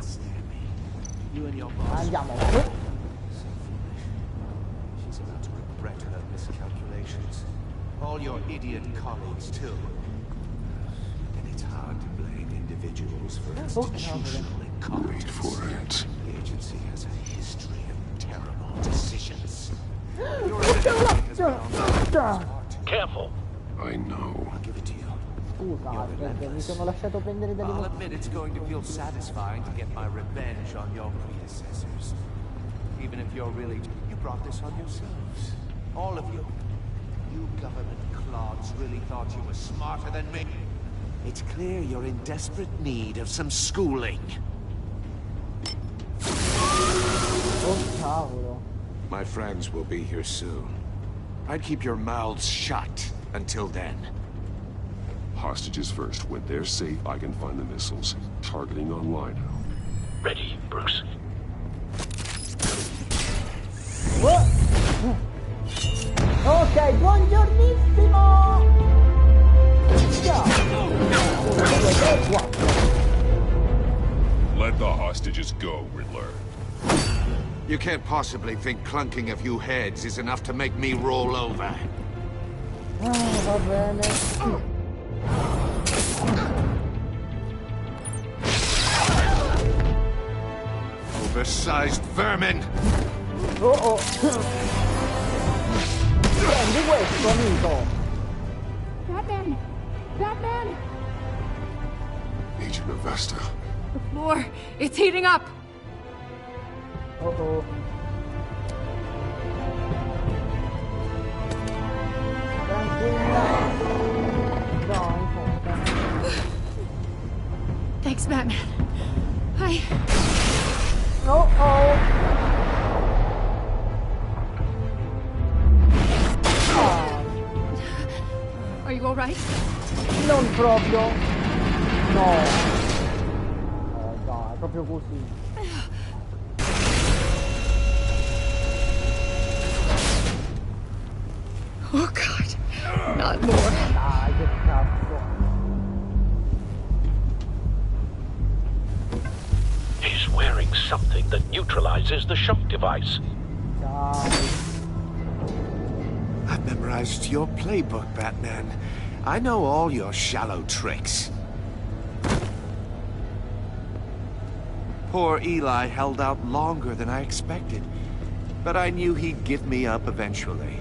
Speaker 18: You and your boss.
Speaker 1: Andiamo.
Speaker 6: She's about to regret her miscalculations. All your idiot colleagues, too. And it's hard to blame individuals for institutional incompetence.
Speaker 4: Wait for it.
Speaker 6: The agency has a history of terrible decisions.
Speaker 15: Careful.
Speaker 4: I know.
Speaker 6: I'll give it to you.
Speaker 1: Scusa, perché mi sono lasciato prendere dalle
Speaker 6: I'll admit it's going to feel satisfying to get my revenge on your predecessors. Even if you're really... You brought this on yourselves. All of you. You government clods really thought you were smarter than me. It's clear you're in desperate need of some schooling.
Speaker 1: Oh, cavolo.
Speaker 6: My friends will be here soon. I'd keep your mouths shut until then.
Speaker 4: Hostages first. When they're safe, I can find the missiles. Targeting online.
Speaker 15: Ready, Bruce.
Speaker 1: Ok, buongiornissimo!
Speaker 4: Let the hostages go, Riddler.
Speaker 6: You can't possibly think clunking a few heads is enough to make me roll over.
Speaker 1: Va bene.
Speaker 6: Oversized vermin!
Speaker 1: Oh! Prendi questo, amico!
Speaker 20: Batman! Batman!
Speaker 4: Agent Avesta.
Speaker 20: The floor, it's heating up!
Speaker 1: Oh.
Speaker 20: Thanks, Batman. Are you all right?
Speaker 1: Non proprio. No. Oh, dai, proprio così.
Speaker 20: Oh, God. Not more.
Speaker 1: Dai, che cazzo.
Speaker 15: He's wearing something that neutralizes the shock device.
Speaker 6: I've memorized your playbook, Batman. I know all your shallow tricks. Poor Eli held out longer than I expected, but I knew he'd give me up eventually.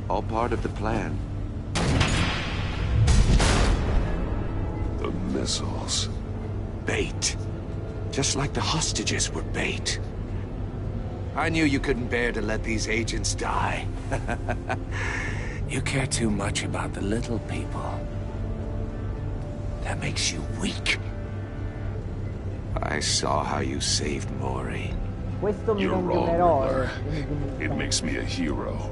Speaker 6: All part of the plan.
Speaker 4: The missiles.
Speaker 6: Bait. Just like the hostages were bait. I knew you couldn't bear to let these agents die. You care too much about the little people. That makes you weak. I saw how you saved Maury.
Speaker 1: Questo mi
Speaker 4: You're
Speaker 1: rende un
Speaker 4: wrong,
Speaker 1: eroe.
Speaker 4: Riddler. It makes me a hero.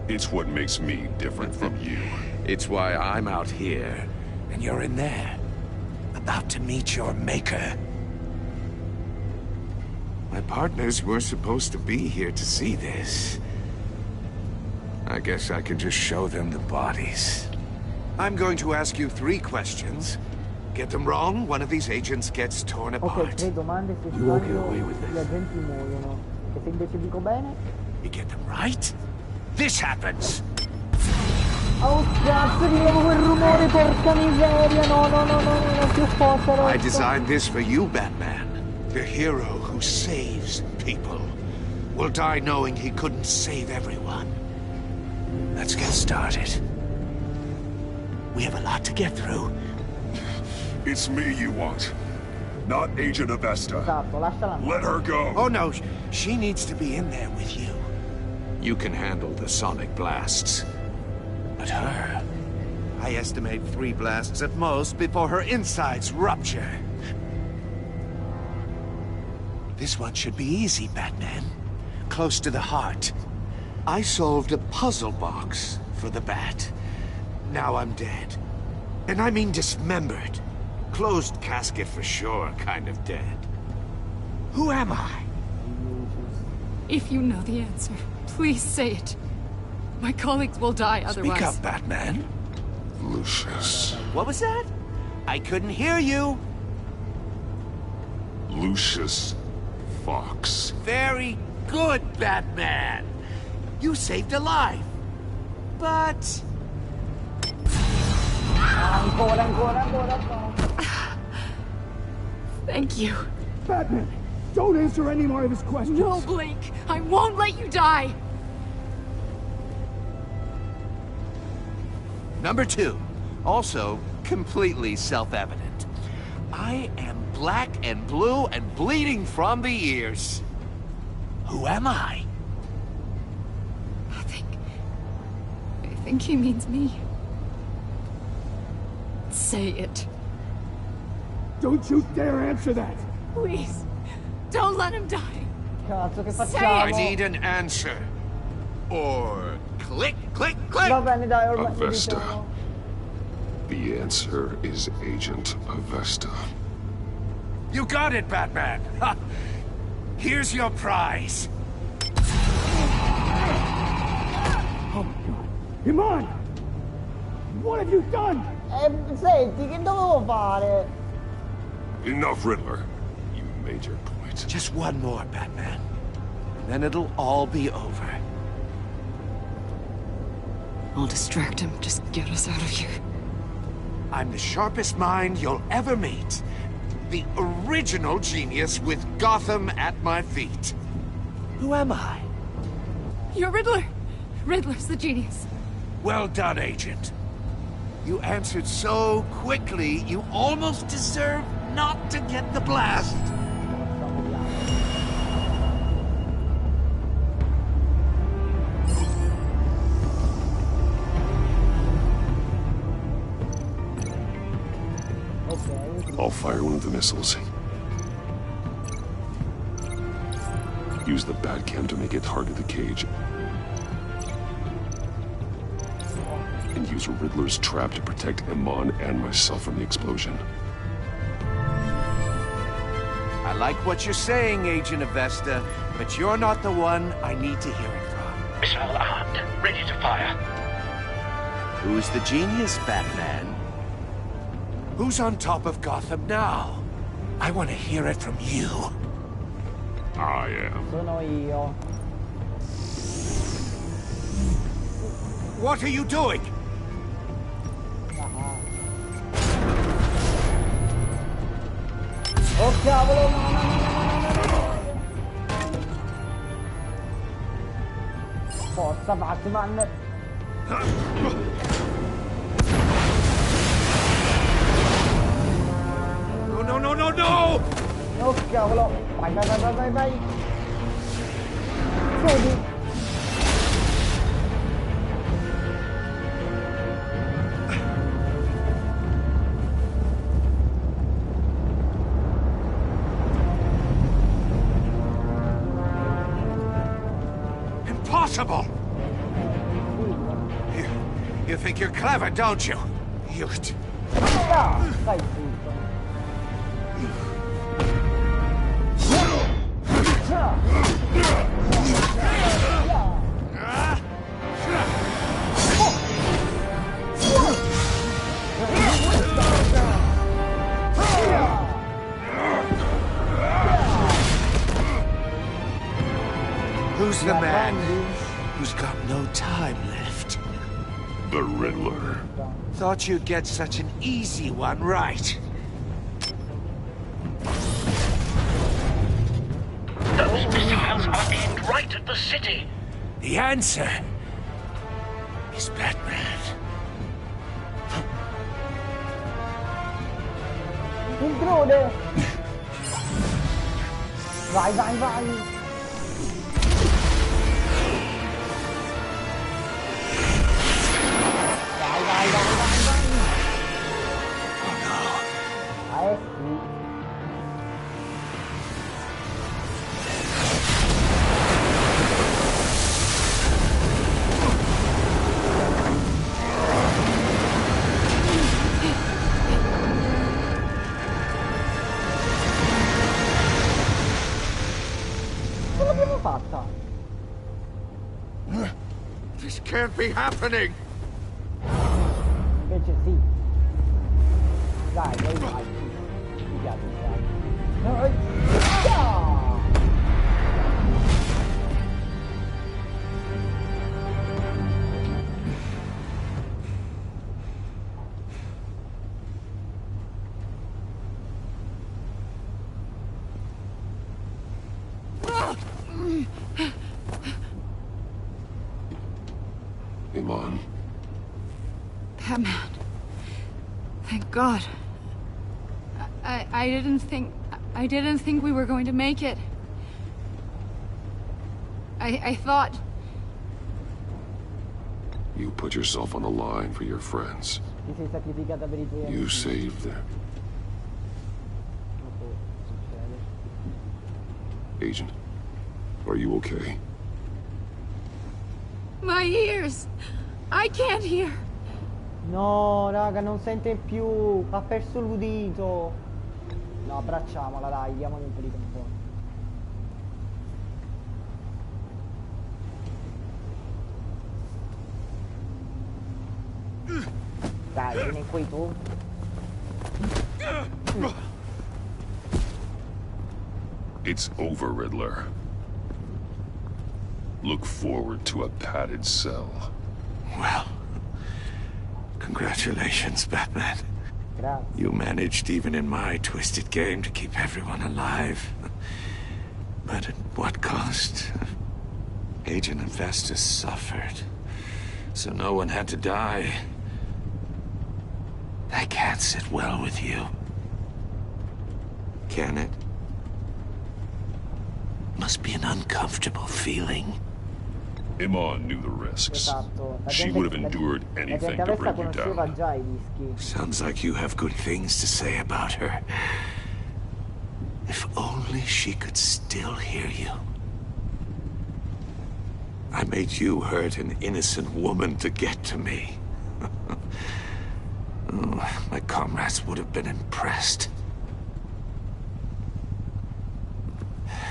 Speaker 4: It's what makes me different from you.
Speaker 6: It's why I'm out here, and you're in there. About to meet your maker. My partners were supposed to be here to see this. I guess I can just show them the bodies. I'm going to ask you 3 questions. Get them wrong, one of these agents gets torn apart.
Speaker 1: Ok, 3 domande, se sbaglio gli agenti muoiono. E se invece dico bene?
Speaker 6: You get them right? This happens!
Speaker 1: Oh cazzo, di nuovo quel rumore, porca miseria! No, non più forte.
Speaker 6: I designed this for you, Batman. The hero who saves people will die knowing he couldn't save everyone. Let's get started. We have a lot to get through.
Speaker 4: It's me you want, not Agent Avesta.
Speaker 1: Esatto, lasciala.
Speaker 4: Let her go.
Speaker 6: Oh no, she needs to be in there with you. You can handle the sonic blasts. But her, I estimate 3 blasts at most before her insides rupture. This one should be easy, Batman. Close to the heart. I solved a puzzle box for the Bat. Now I'm dead. And I mean dismembered. Closed casket for sure, kind of dead. Who am I?
Speaker 20: If you know the answer, please say it. My colleagues will die otherwise.
Speaker 6: Speak up, Batman.
Speaker 5: Lucius.
Speaker 6: What was that? I couldn't hear you.
Speaker 5: Lucius Fox.
Speaker 6: Very good, Batman. You saved a life. But...
Speaker 20: Thank you.
Speaker 21: Batman, don't answer any more of his questions.
Speaker 20: No, Blake. I won't let you die.
Speaker 6: Number 2. Also, completely self-evident. I am black and blue and bleeding from the ears. Who am I?
Speaker 20: I think he means me. Say it.
Speaker 21: Don't you dare answer that!
Speaker 20: Please, don't let him die.
Speaker 1: Cazzo, che
Speaker 20: Say
Speaker 1: facciamo?
Speaker 6: I need an answer. Or click, click, click!
Speaker 1: Va bene, dai, ormai
Speaker 5: Avesta.
Speaker 1: diciamo.
Speaker 5: The answer is Agent Avesta.
Speaker 6: You got it, Batman! Ha. Here's your prize.
Speaker 21: Oh my god. Iman! What have you done?
Speaker 1: Senti, che dovevo fare?
Speaker 5: Enough, Riddler. You made your point.
Speaker 6: Just one more, Batman. And then it'll all be over.
Speaker 20: I'll distract him. Just get us out of here.
Speaker 6: I'm the sharpest mind you'll ever meet. The original genius with Gotham at my feet. Who am I?
Speaker 20: You're Riddler. Riddler's the genius.
Speaker 6: Well done, Agent. You answered so quickly, you almost deserve not to get the blast.
Speaker 5: I'll fire one of the missiles. Use the Batcam to make it target the cage. And use Riddler's trap to protect Iman and myself from the explosion.
Speaker 6: I like what you're saying, Agent Avesta, but you're not the one I need to hear it from.
Speaker 15: Missile armed, ready to fire.
Speaker 6: Who's the genius, Batman? Who's on top of Gotham now? I want to hear it from you.
Speaker 5: I am.
Speaker 1: Sono io.
Speaker 6: What are you doing?
Speaker 1: Oh cavolo, no. Forza Batman.
Speaker 6: No!
Speaker 1: Oh cavolo. Vai. Chiudi.
Speaker 6: Impossible! You think you're clever, don't you? You...
Speaker 1: Stai zitto.
Speaker 6: Who's the man who's got no time left?
Speaker 5: The Riddler.
Speaker 6: Thought you'd get such an easy one right.
Speaker 15: Those missiles are aimed right at the city.
Speaker 6: The answer is Batman.
Speaker 1: Intrude! Vai! Vai!
Speaker 6: This can't be happening!
Speaker 1: Invece sì. Dai, vai. Mi piace,
Speaker 3: Iman.
Speaker 20: Batman. Thank God. I didn't think we were going to make it. I thought...
Speaker 3: You put yourself on the line for your friends.
Speaker 1: Ti sei sacrificata per I tuoi amici.
Speaker 3: You saved them. Agent, are you okay?
Speaker 20: My ears! I can't hear!
Speaker 1: No, raga, non sente più. Ha perso l'udito. No, abbracciamola, dai, diamogli un po' di conforto. Dai, vieni qui tu.
Speaker 3: It's over, Riddler. Look forward to a padded cell.
Speaker 6: Well, congratulations, Batman.
Speaker 1: Grazie.
Speaker 6: You managed, even in my twisted game, to keep everyone alive. But at what cost? Agent Infestus suffered, so no one had to die. That can't sit well with you. Can it? Must be an uncomfortable feeling.
Speaker 3: Iman knew the risks. She would have endured anything to bring you down.
Speaker 1: Già I rischi.
Speaker 6: Sounds like you have good things to say about her. If only she could still hear you. I made you hurt an innocent woman to get to me. Oh, my comrades would have been impressed.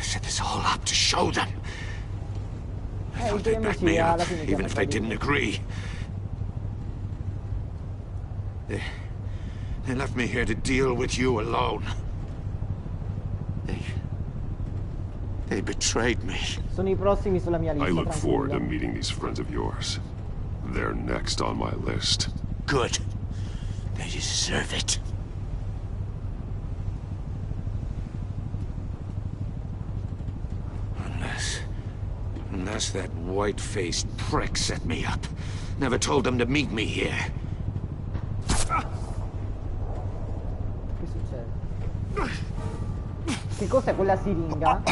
Speaker 6: Set this all up to show them. I thought they'd back me up, even if they didn't agree. They left me here to deal with you alone. They betrayed me.
Speaker 1: Sono I prossimi sulla mia lista.
Speaker 3: I look forward to
Speaker 1: tranquilla.
Speaker 3: meeting these friends of yours. They're next on my list.
Speaker 6: Good. They deserve it. Unless that white-faced prick set me up. Never told them to meet me here.
Speaker 1: Che succede? Che cos'è quella siringa?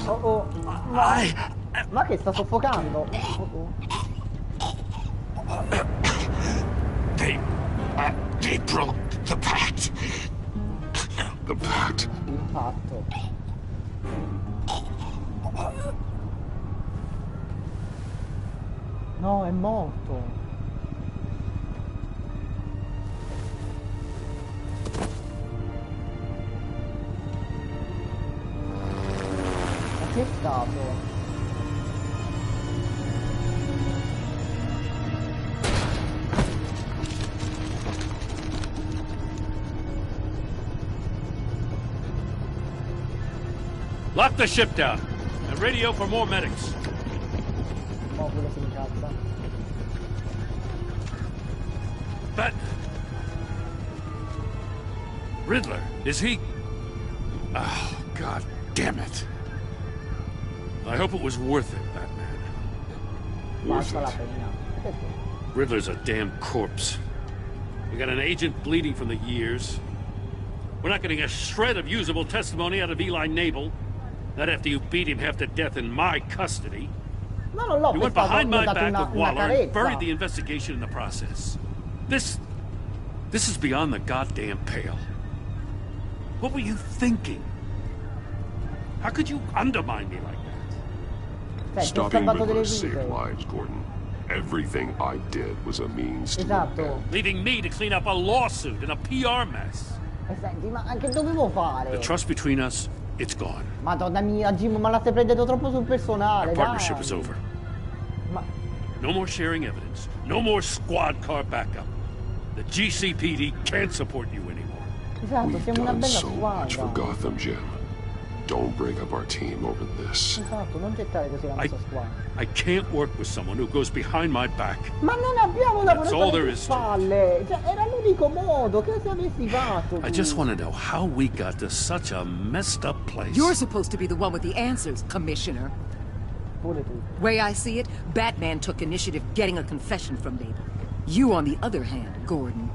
Speaker 1: Oh, ma che sta soffocando?
Speaker 6: They broke the pact.
Speaker 3: The pact?
Speaker 1: Il patto. No, è morto. Ma che è stato?
Speaker 14: Lock the ship down and radio for more medics.
Speaker 1: Oh, quello si incazza.
Speaker 14: But Riddler, is he? Oh, God damn it. I hope it was worth it, Batman.
Speaker 3: Worth
Speaker 1: Basta la
Speaker 3: it.
Speaker 1: pena.
Speaker 14: Riddler's a damn corpse. We got an agent bleeding from the years. We're not getting a shred of usable testimony out of Eli Nabel. Not after you beat him half to death in my custody.
Speaker 1: No, non l'ho
Speaker 14: You went
Speaker 1: pestato,
Speaker 14: behind
Speaker 1: gli ho
Speaker 14: my
Speaker 1: dato
Speaker 14: back
Speaker 1: una
Speaker 14: with Waller and
Speaker 1: carezza.
Speaker 14: buried the investigation in the process. This is beyond the goddamn pale. What were you thinking? How could you undermine me like that?
Speaker 3: Stopping Riddler saved lives, Gordon. Everything I did was a means to an end.
Speaker 14: Leaving me to clean up a lawsuit and a PR mess.
Speaker 1: Senti, ma che dovevo fare?
Speaker 14: The trust between us It's gone.
Speaker 1: Madonna mia, Jim, ma la stai prendendo troppo sul personale,
Speaker 14: Our partnership
Speaker 1: dai.
Speaker 14: is over.
Speaker 1: Ma...
Speaker 14: No more sharing evidence. No more squad car backup. The GCPD can't support you anymore.
Speaker 1: Esatto, siamo una bella
Speaker 3: so much for
Speaker 1: squadra.
Speaker 3: Gotham, Jim. Don't break up our team over this.
Speaker 1: Esatto, non gettare così la nostra squadra.
Speaker 14: I can't work with someone who goes behind my back.
Speaker 1: Ma non abbiamo lavorato alle
Speaker 14: is
Speaker 1: spalle. Cioè, era l'unico modo. Che se avessi fatto?
Speaker 14: I just want to know how we got to such a messed up place.
Speaker 17: You're supposed to be the one with the answers, Commissioner. Way I see it, Batman took initiative getting a confession from Nabel. You, on the other hand, Gordon,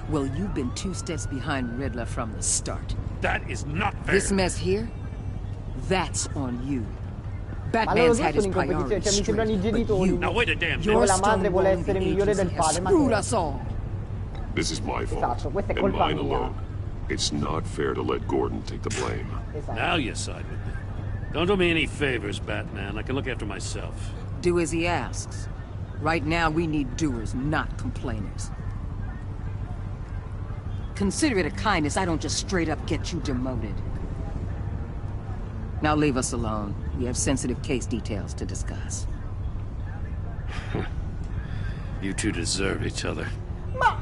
Speaker 17: well, you've been 2 steps behind Riddler from the start.
Speaker 14: That is not fair.
Speaker 17: This mess here, that's on you. Batman's had his priorities straight, but you,
Speaker 14: now wait a damn minute.
Speaker 17: your
Speaker 1: la madre vuole essere migliore del padre, ma
Speaker 17: screwed us all.
Speaker 3: This is my fault,
Speaker 1: Esatto, questa è
Speaker 3: and
Speaker 1: colpa
Speaker 3: mine
Speaker 1: mia.
Speaker 3: alone. It's not fair to let Gordon take the blame.
Speaker 1: Esatto.
Speaker 14: Now you side with me. Don't do me any favors, Batman. I can look after myself.
Speaker 17: Do as he asks. Right now, we need doers, not complainers. Consider it a kindness I don't just straight up get you demoted. Now leave us alone. We have sensitive case details to discuss.
Speaker 14: You two deserve each other.
Speaker 1: Ma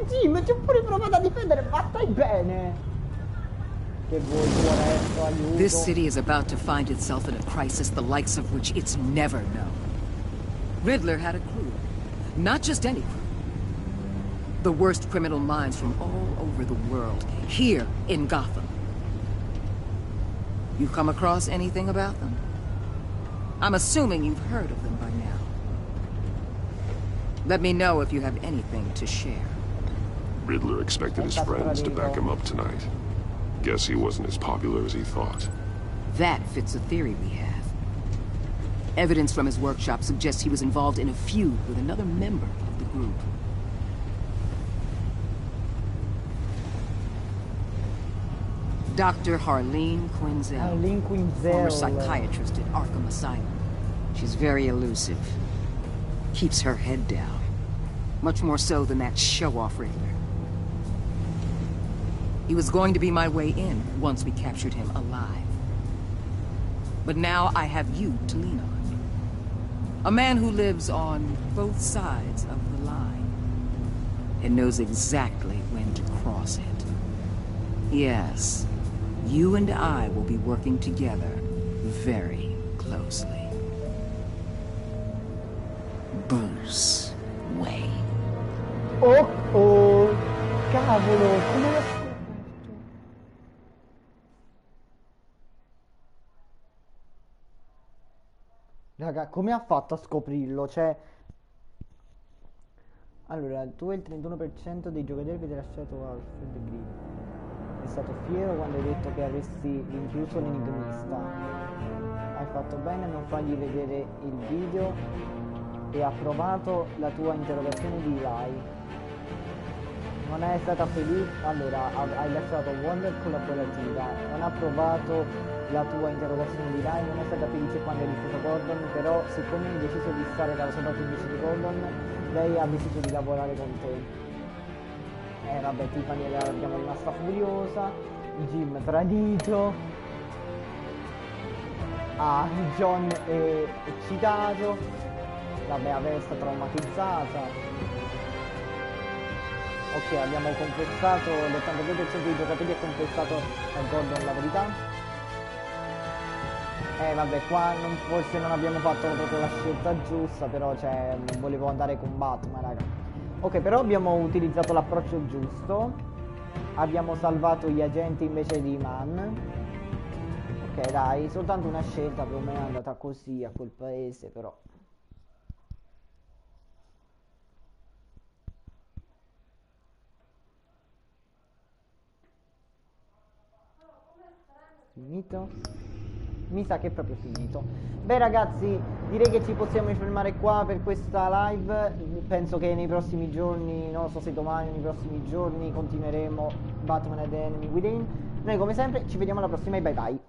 Speaker 1: Jim, ti ho pure provato a difendere, ma stai bene. Che vuoi tu adesso, aiuto?
Speaker 17: This city is about to find itself in a crisis the likes of which it's never known. Riddler had a crew. Not just any crew. The worst criminal minds from all over the world, here in Gotham. You come across anything about them? I'm assuming you've heard of them by now. Let me know if you have anything to share.
Speaker 3: Riddler expected his friends to back him up tonight. Guess he wasn't as popular as he thought.
Speaker 17: That fits a theory we have. Evidence from his workshop suggests he was involved in a feud with another member of the group. Dr. Harleen Quinzel. Former psychiatrist at Arkham Asylum. She's very elusive. Keeps her head down. Much more so than that show-off Riddler. He was going to be my way in once we captured him alive. But now I have you to lean on. A man who lives on both sides of the line. And knows exactly when to cross it. Yes. You and I will be working together very closely. Bruce Wayne.
Speaker 1: Oh, cavolo, come l'ho scoperto? Raga, come ha fatto a scoprirlo? Cioè... Allora, tu e il 31% dei giocatori avete lasciato Alfred Green. È stato fiero quando hai detto che avresti rinchiuso l'enigmista. Hai fatto bene a non fargli vedere il video e ha approvato la tua interrogazione di Rai. Non è stata felice? Allora, hai lasciato Wonder collaborativa. Non ha approvato la tua interrogazione di Rai, non è stata felice quando hai difeso Gordon, però siccome hai deciso di stare dalla sua parte invece di Gordon, lei ha deciso di lavorare con te. Vabbè, Tiffany l'abbiamo rimasta furiosa. Jim tradito. John è eccitato. Vabbè, Avesta traumatizzata. Ok, abbiamo confessato, l'82% dei giocatori ha confessato a Gordon la verità. Vabbè, qua forse non abbiamo fatto proprio la scelta giusta, però cioè volevo andare con Batman, raga. Ok, però abbiamo utilizzato l'approccio giusto. Abbiamo salvato gli agenti invece di Man. Ok, dai, soltanto una scelta più o meno è andata così a quel paese, però. Finito? Mi sa che è proprio finito. Beh ragazzi, direi che ci possiamo fermare qua per questa live. Penso che nei prossimi giorni, non so se domani o nei prossimi giorni, continueremo Batman and the Enemy Within. Noi come sempre ci vediamo alla prossima e bye bye.